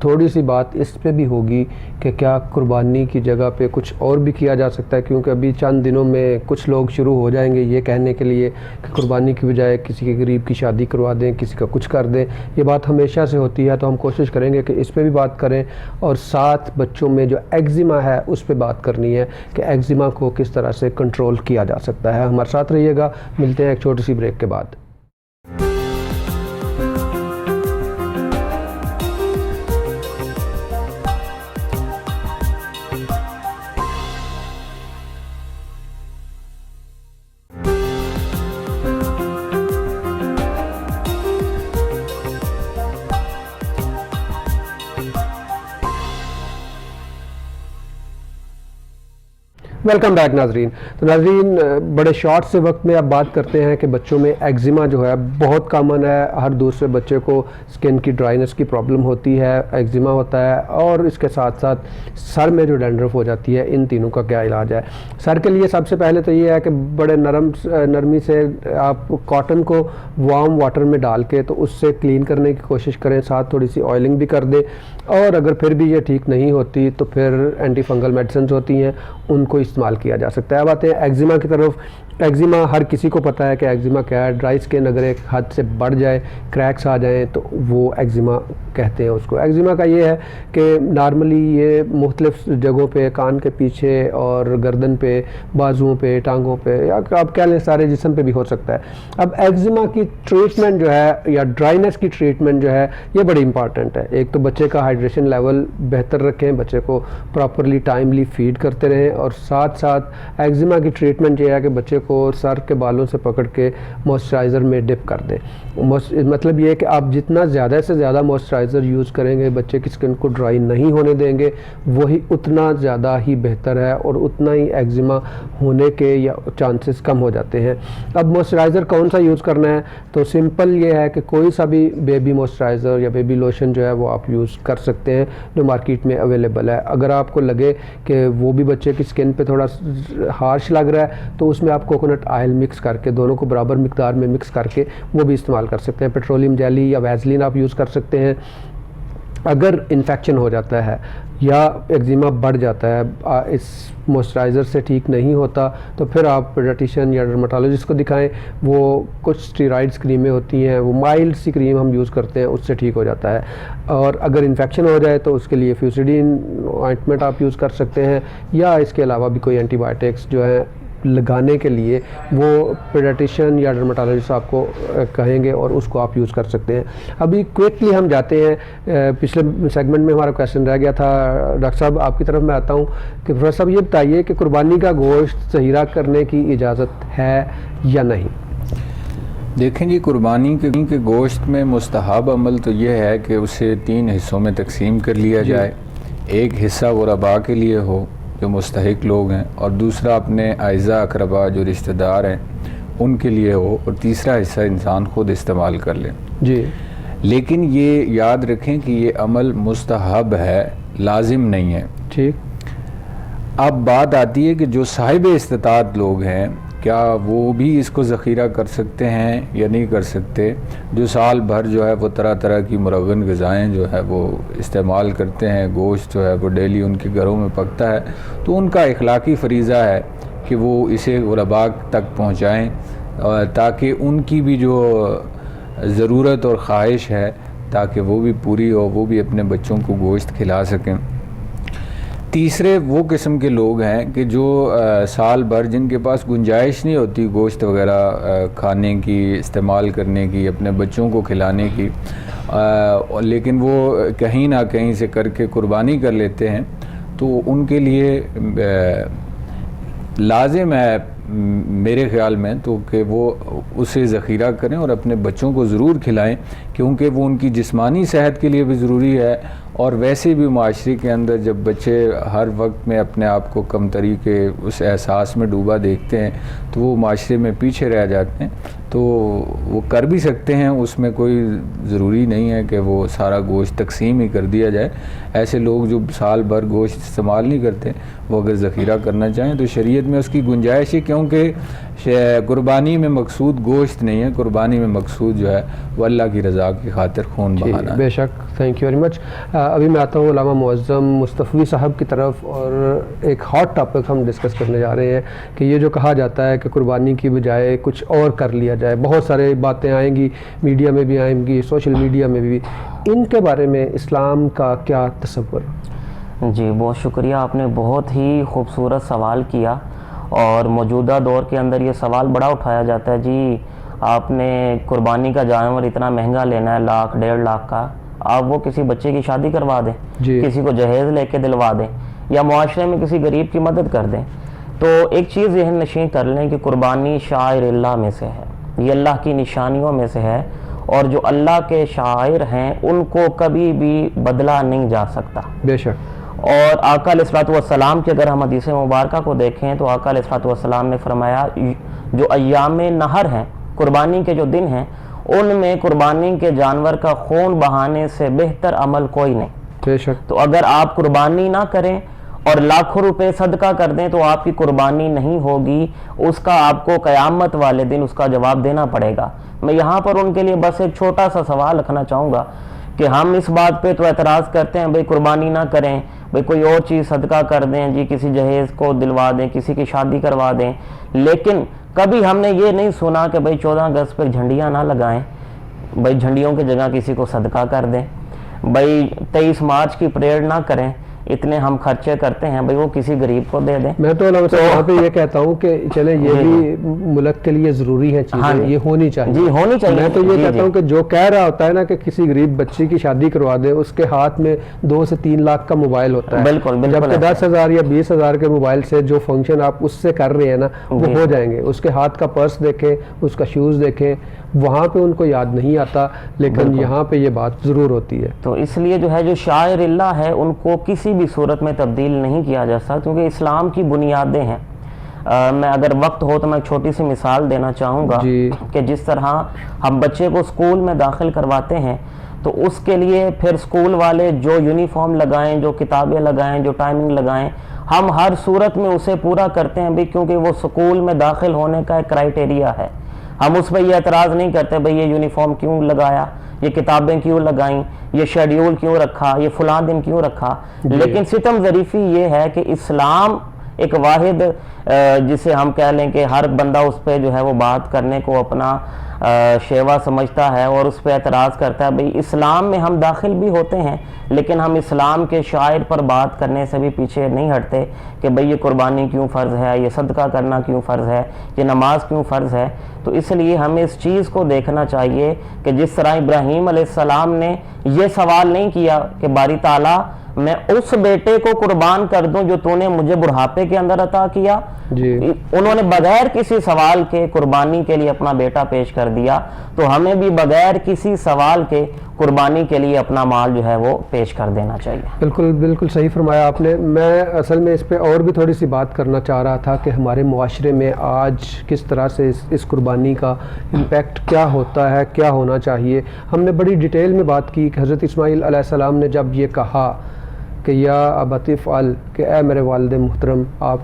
تھوڑی سی بات اس پہ بھی ہوگی کہ کیا قربانی کی جگہ پہ کچھ اور بھی کیا جا سکتا ہے، کیونکہ ابھی چند دنوں میں کچھ لوگ شروع ہو جائیں گے یہ کہنے کے لیے کہ قربانی کی بجائے کسی کے غریب کی شادی کروا دیں، کسی کا کچھ کر دیں. یہ بات ہمیشہ سے ہوتی ہے، تو ہم کوشش کریں گے کہ اس پہ بھی بات کریں، اور ساتھ بچوں میں جو ایگزیما ہے اس پہ بات کرنی ہے کہ ایگزیما کو کس طرح سے کنٹرول کیا جا سکتا ہے. ہمارے ساتھ رہیے گا، ملتے ہیں ایک چھوٹی سی بریک کے بعد. ویلکم بیک ناظرین. تو ناظرین بڑے شارٹ سے وقت میں اب بات کرتے ہیں کہ بچوں میں ایگزیما جو ہے بہت کامن ہے. ہر دوسرے بچے کو سکن کی ڈرائنس کی پرابلم ہوتی ہے، ایگزیما ہوتا ہے، اور اس کے ساتھ ساتھ سر میں جو ڈینڈرف ہو جاتی ہے. ان تینوں کا کیا علاج ہے؟ سر کے لیے سب سے پہلے تو یہ ہے کہ بڑے نرمی سے آپ کاٹن کو وارم واٹر میں ڈال کے تو اس سے کلین کرنے کی کوشش کریں، ساتھ تھوڑی سی آئلنگ بھی کر دیں. اور اگر پھر بھی یہ ٹھیک نہیں ہوتی تو پھر اینٹی فنگل میڈیسنز ہوتی ہیں، ان کو استعمال کیا جا سکتا ہے. اب آتے ہیں ایگزیما کی طرف. ایگزیما ہر کسی کو پتہ ہے کہ ایگزیما کیا ہے. ڈرائی سکن اگر ایک حد سے بڑھ جائے، کریکس آ جائیں تو وہ ایگزیما کہتے ہیں اس کو. ایگزیما کا یہ ہے کہ نارملی یہ مختلف جگہوں پہ، کان کے پیچھے اور گردن پہ، بازوؤں پہ، ٹانگوں پہ، یا آپ کہہ لیں سارے جسم پہ بھی ہو سکتا ہے. اب ایگزیما کی ٹریٹمنٹ جو ہے یا ڈرائینس کی ٹریٹمنٹ جو ہے یہ بڑی امپارٹنٹ ہے. ایک تو بچے کا ہائیڈریشن لیول بہتر رکھیں، بچے کو پراپرلی ٹائملی فیڈ کرتے رہیں، اور ساتھ ساتھ ایگزیما کی ٹریٹمنٹ یہ ہے کہ بچے کو سر کے بالوں سے پکڑ کے موئسچرائزر میں ڈپ کر دیں. مطلب یہ ہے کہ آپ جتنا زیادہ سے زیادہ موئسچرائزر یوز کریں گے، بچے کی سکن کو ڈرائی نہیں ہونے دیں گے، وہی اتنا زیادہ ہی بہتر ہے، اور اتنا ہی ایگزیما ہونے کے یا چانسز کم ہو جاتے ہیں. اب موئسچرائزر کون سا یوز کرنا ہے؟ تو سمپل یہ ہے کہ کوئی سا بھی بیبی موئسچرائزر یا بیبی لوشن جو ہے وہ آپ یوز کر سکتے ہیں جو مارکیٹ میں اویلیبل ہے. اگر آپ کو لگے کہ وہ بھی بچے کی سکن پہ تھوڑا ہارش لگ رہا ہے تو اس میں آپ کوکونٹ آئل مکس کر کے، دونوں کو برابر مقدار میں مکس کر کے وہ بھی استعمال کر سکتے ہیں. پیٹرولیم جیلی یا ویزلین آپ یوز کر سکتے ہیں. اگر انفیکشن ہو جاتا ہے یا ایگزیما بڑھ جاتا ہے، اس موئسچرائزر سے ٹھیک نہیں ہوتا، تو پھر آپ پیڈیاٹریشین یا ڈرماٹولوجسٹ کو دکھائیں. وہ کچھ اسٹیرائڈس کریمیں ہوتی ہیں، وہ مائلڈ سی کریم ہم یوز کرتے ہیں، اس سے ٹھیک ہو جاتا ہے. اور اگر انفیکشن ہو جائے تو اس کے لیے فیوسیڈین آئنٹمنٹ آپ یوز کر سکتے ہیں، یا اس کے علاوہ بھی کوئی اینٹی بائیوٹکس جو ہیں لگانے کے لیے وہ پیڈیاٹریشین یا ڈرماٹولوجسٹ آپ کو کہیں گے، اور اس کو آپ یوز کر سکتے ہیں. ابھی کوئکلی ہم جاتے ہیں، پچھلے سیگمنٹ میں ہمارا کویشچن رہ گیا تھا. ڈاکٹر صاحب آپ کی طرف میں آتا ہوں کہ پروفیسر صاحب یہ بتائیے کہ قربانی کا گوشت ذخیرہ کرنے کی اجازت ہے یا نہیں؟ دیکھیں جی، قربانی کے گوشت میں مستحب عمل تو یہ ہے کہ اسے 3 حصوں میں تقسیم کر لیا جائے. ایک حصہ غرباء کے لیے ہو جو مستحق لوگ ہیں، اور دوسرا اپنے اعزاء اقرباء جو رشتہ دار ہیں ان کے لیے ہو، اور تیسرا حصہ انسان خود استعمال کر لے. جی. لیکن یہ یاد رکھیں کہ یہ عمل مستحب ہے، لازم نہیں ہے. ٹھیک. اب بات آتی ہے کہ جو صاحب استطاعت لوگ ہیں کیا وہ بھی اس کو ذخیرہ کر سکتے ہیں یا نہیں کر سکتے؟ جو سال بھر جو ہے وہ طرح طرح کی مرغن غذائیں جو ہے وہ استعمال کرتے ہیں، گوشت جو ہے وہ ڈیلی ان کے گھروں میں پکتا ہے، تو ان کا اخلاقی فریضہ ہے کہ وہ اسے غرباء تک پہنچائیں، تاکہ ان کی بھی جو ضرورت اور خواہش ہے تاکہ وہ بھی پوری ہو، وہ بھی اپنے بچوں کو گوشت کھلا سکیں. تیسرے وہ قسم کے لوگ ہیں کہ جو سال بھر جن کے پاس گنجائش نہیں ہوتی گوشت وغیرہ کھانے کی، استعمال کرنے کی، اپنے بچوں کو کھلانے کی، لیکن وہ کہیں نہ کہیں سے کر کے قربانی کر لیتے ہیں، تو ان کے لیے لازم ہے میرے خیال میں تو کہ وہ اسے ذخیرہ کریں اور اپنے بچوں کو ضرور کھلائیں، کیونکہ وہ ان کی جسمانی صحت کے لیے بھی ضروری ہے. اور ویسے بھی معاشرے کے اندر جب بچے ہر وقت میں اپنے آپ کو کمتری کے اس احساس میں ڈوبا دیکھتے ہیں تو وہ معاشرے میں پیچھے رہ جاتے ہیں. تو وہ کر بھی سکتے ہیں، اس میں کوئی ضروری نہیں ہے کہ وہ سارا گوشت تقسیم ہی کر دیا جائے. ایسے لوگ جو سال بھر گوشت استعمال نہیں کرتے وہ اگر ذخیرہ کرنا چاہیں تو شریعت میں اس کی گنجائش ہے کہ کیونکہ قربانی میں مقصود گوشت نہیں ہے، قربانی میں مقصود جو ہے وہ اللہ کی رضا کی خاطر خون بہانا ہے۔ بے شک، تھینک یو ویری مچ۔ ابھی میں آتا ہوں علامہ معظم مصطفی صاحب کی طرف، اور ایک ہاٹ ٹاپک ہم ڈسکس کرنے جا رہے ہیں کہ یہ جو کہا جاتا ہے کہ قربانی کی بجائے کچھ اور کر لیا جائے، بہت سارے باتیں آئیں گی، میڈیا میں بھی آئیں گی، سوشل میڈیا میں بھی، ان کے بارے میں اسلام کا کیا تصور؟ جی بہت شکریہ، آپ نے بہت ہی خوبصورت سوال کیا، اور موجودہ دور کے اندر یہ سوال بڑا اٹھایا جاتا ہے، جی آپ نے قربانی کا جانور اتنا مہنگا لینا ہے، 1,00,000 1,50,000 کا، آپ وہ کسی بچے کی شادی کروا دیں، کسی کو جہیز لے کے دلوا دیں، یا معاشرے میں کسی غریب کی مدد کر دیں۔ تو ایک چیز ذہن نشین کر لیں کہ قربانی شاعر اللہ میں سے ہے، یہ اللہ کی نشانیوں میں سے ہے، اور جو اللہ کے شاعر ہیں ان کو کبھی بھی بدلا نہیں جا سکتا۔ بے شک۔ اور آقا علیہ الصلوۃ والسلام کی اگر ہم حدیث مبارکہ کو دیکھیں تو آقا علیہ الصلوۃ والسلام نے فرمایا جو ایام نہر ہیں، قربانی کے جو دن ہیں، ان میں قربانی کے جانور کا خون بہانے سے بہتر عمل کوئی نہیں۔ بے شک۔ تو اگر آپ قربانی نہ کریں اور لاکھوں روپے صدقہ کر دیں تو آپ کی قربانی نہیں ہوگی، اس کا آپ کو قیامت والے دن اس کا جواب دینا پڑے گا۔ میں یہاں پر ان کے لیے بس ایک چھوٹا سا سوال رکھنا چاہوں گا کہ ہم اس بات پہ تو اعتراض کرتے ہیں بھئی قربانی نہ کریں، بھئی کوئی اور چیز صدقہ کر دیں، جی کسی جہیز کو دلوا دیں، کسی کی شادی کروا دیں، لیکن کبھی ہم نے یہ نہیں سنا کہ بھئی 14 اگست پہ جھنڈیاں نہ لگائیں، بھئی جھنڈیوں کی جگہ کسی کو صدقہ کر دیں، بھئی 23 مارچ کی پریڈ نہ کریں، اتنے ہم خرچے کرتے ہیں، بھئی وہ کسی غریب کو دے دیں۔ میں تو علامہ صاحب یہاں پہ یہ کہتا ہوں کہ چلے یہ بھی ملک کے لیے ضروری ہے چیزیں، یہ ہونی چاہیے، جی ہونی چاہیے۔ میں تو یہ کہتا ہوں کہ جو کہہ رہا ہوتا ہے نا کہ کسی غریب بچی کی شادی کروا دے، اس کے ہاتھ میں 2 سے 3 لاکھ کا موبائل ہوتا ہے، بالکل بالکل، جبکہ 10,000 یا 20,000 کے موبائل سے جو فنکشن آپ اس سے کر رہے ہیں نا وہ ہو جائیں گے۔ اس کے ہاتھ کا پرس دیکھیں، اس کا شوز دیکھیں، وہاں پہ ان کو یاد نہیں آتا، لیکن یہاں پہ یہ بات ضرور ہوتی ہے۔ تو اس لیے جو ہے جو شاعر اللہ ہے ان کو کسی بھی صورت میں تبدیل نہیں کیا جا سکتا، کیونکہ اسلام کی بنیادیں ہیں۔ میں اگر وقت ہو تو میں ایک چھوٹی سی مثال دینا چاہوں گا کہ جس طرح ہم بچے کو اسکول میں داخل کرواتے ہیں تو اس کے لیے پھر اسکول والے جو یونیفارم لگائیں، جو کتابیں لگائیں، جو ٹائمنگ لگائیں، ہم ہر صورت میں اسے پورا کرتے ہیں بھی، کیونکہ وہ اسکول میں داخل ہونے کا ایک کرائٹیریا ہے۔ ہم اس پہ یہ اعتراض نہیں کرتے بھئی یہ یونیفارم کیوں لگایا، یہ کتابیں کیوں لگائیں، یہ شیڈیول کیوں رکھا، یہ فلاں دن کیوں رکھا، لیکن ستم ظریفی یہ ہے کہ اسلام ایک واحد جسے ہم کہہ لیں کہ ہر بندہ اس پہ جو ہے وہ بات کرنے کو اپنا شیوا سمجھتا ہے اور اس پہ اعتراض کرتا ہے، بھئی اسلام میں ہم داخل بھی ہوتے ہیں لیکن ہم اسلام کے شاعر پر بات کرنے سے بھی پیچھے نہیں ہٹتے کہ بھئی یہ قربانی کیوں فرض ہے، یہ صدقہ کرنا کیوں فرض ہے، یہ نماز کیوں فرض ہے۔ تو اس لیے ہمیں اس چیز کو دیکھنا چاہیے کہ جس طرح ابراہیم علیہ السلام نے یہ سوال نہیں کیا کہ باری تعالیٰ میں اس بیٹے کو قربان کر دوں جو تو نے مجھے بڑھاپے کے اندر عطا کیا، انہوں نے بغیر کسی سوال کے قربانی کے لیے اپنا بیٹا پیش کر دیا، تو ہمیں بھی بغیر کسی سوال کے قربانی کے لیے اپنا مال جو ہے وہ پیش کر دینا چاہیے۔ بالکل بالکل صحیح فرمایا آپ نے۔ میں اصل میں اس پہ اور بھی تھوڑی سی بات کرنا چاہ رہا تھا کہ ہمارے معاشرے میں آج کس طرح سے اس قربانی کا امپیکٹ کیا ہوتا ہے، کیا ہونا چاہیے۔ ہم نے بڑی ڈیٹیل میں بات کی کہ حضرت اسماعیل علیہ السلام نے جب یہ کہا کہ یا ابت افعل، کہ اے میرے والد محترم آپ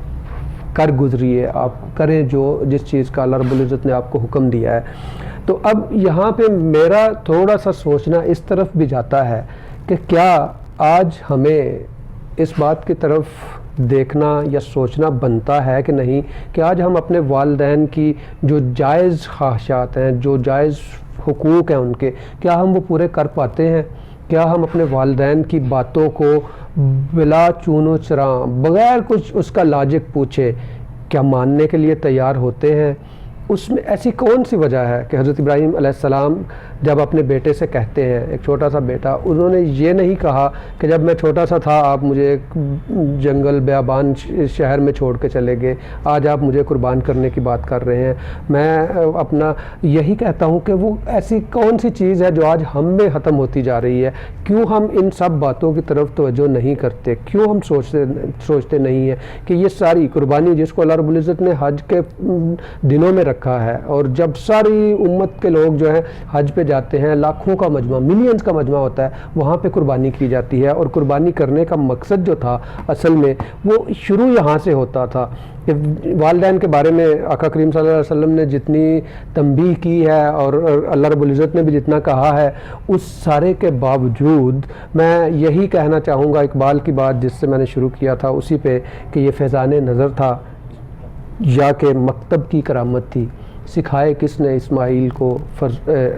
کر گزریے، آپ کریں جس چیز کا اللہ رب العزت نے آپ کو حکم دیا ہے۔ تو اب یہاں پہ میرا تھوڑا سا سوچنا اس طرف بھی جاتا ہے کہ کیا آج ہمیں اس بات کی طرف دیکھنا یا سوچنا بنتا ہے کہ نہیں کہ آج ہم اپنے والدین کی جو جائز خواہشات ہیں، جو جائز حقوق ہیں ان کے، کیا ہم وہ پورے کر پاتے ہیں؟ کیا ہم اپنے والدین کی باتوں کو بلا چون و چراں، بغیر کچھ اس کا لاجک پوچھے کیا ماننے کے لیے تیار ہوتے ہیں؟ اس میں ایسی کون سی وجہ ہے کہ حضرت ابراہیم علیہ السلام جب اپنے بیٹے سے کہتے ہیں، ایک چھوٹا سا بیٹا، انہوں نے یہ نہیں کہا کہ جب میں چھوٹا سا تھا آپ مجھے ایک جنگل بیابان شہر میں چھوڑ کے چلے گئے، آج آپ مجھے قربان کرنے کی بات کر رہے ہیں۔ میں اپنا یہی کہتا ہوں کہ وہ ایسی کون سی چیز ہے جو آج ہم میں ختم ہوتی جا رہی ہے؟ کیوں ہم ان سب باتوں کی طرف توجہ نہیں کرتے؟ کیوں ہم سوچتے نہیں ہیں کہ یہ ساری قربانی جس کو اللہ رب العزت نے حج کے دنوں میں رکھا رکھا ہے. اور جب ساری امت کے لوگ جو ہیں حج پہ جاتے ہیں، لاکھوں کا مجمع، ملینز کا مجمع ہوتا ہے، وہاں پہ قربانی کی جاتی ہے. اور قربانی کرنے کا مقصد جو تھا اصل میں وہ شروع یہاں سے ہوتا تھا کہ والدین کے بارے میں آقا کریم صلی اللہ علیہ وسلم نے جتنی تنبیہ کی ہے اور اللہ رب العزت نے بھی جتنا کہا ہے، اس سارے کے باوجود میں یہی کہنا چاہوں گا اقبال کی بات جس سے میں نے شروع کیا تھا اسی پہ، کہ یہ فیضان نظر تھا یا کہ مکتب کی کرامت تھی. سکھائے کس نے اسماعیل کو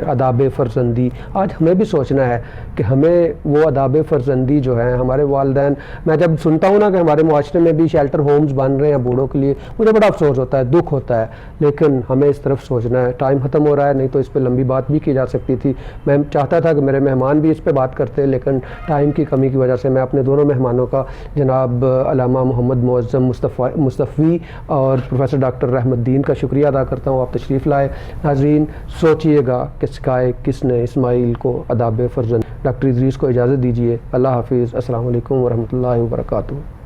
آداب فرزندی. آج ہمیں بھی سوچنا ہے کہ ہمیں وہ آداب فرزندی جو ہیں ہمارے والدین، میں جب سنتا ہوں نا کہ ہمارے معاشرے میں بھی شیلٹر ہومز بن رہے ہیں بوڑھوں کے لیے، مجھے بڑا افسوس ہوتا ہے، دکھ ہوتا ہے. لیکن ہمیں اس طرف سوچنا ہے. ٹائم ختم ہو رہا ہے، نہیں تو اس پہ لمبی بات بھی کی جا سکتی تھی. میں چاہتا تھا کہ میرے مہمان بھی اس پہ بات کرتے، لیکن ٹائم کی کمی کی وجہ سے میں اپنے دونوں مہمانوں کا، جناب علامہ محمد معظم مصطفی اور پروفیسر ڈاکٹر رحمت الدین کا شکریہ ادا کرتا ہوں. آپ تشریف لائے. ناظرین سوچئے گا کہ سکھائے کس نے اسماعیل کو آداب فرزند. ڈاکٹر ادریس کو اجازت دیجیے. اللہ حافظ. السلام علیکم ورحمۃ اللہ وبرکاتہ.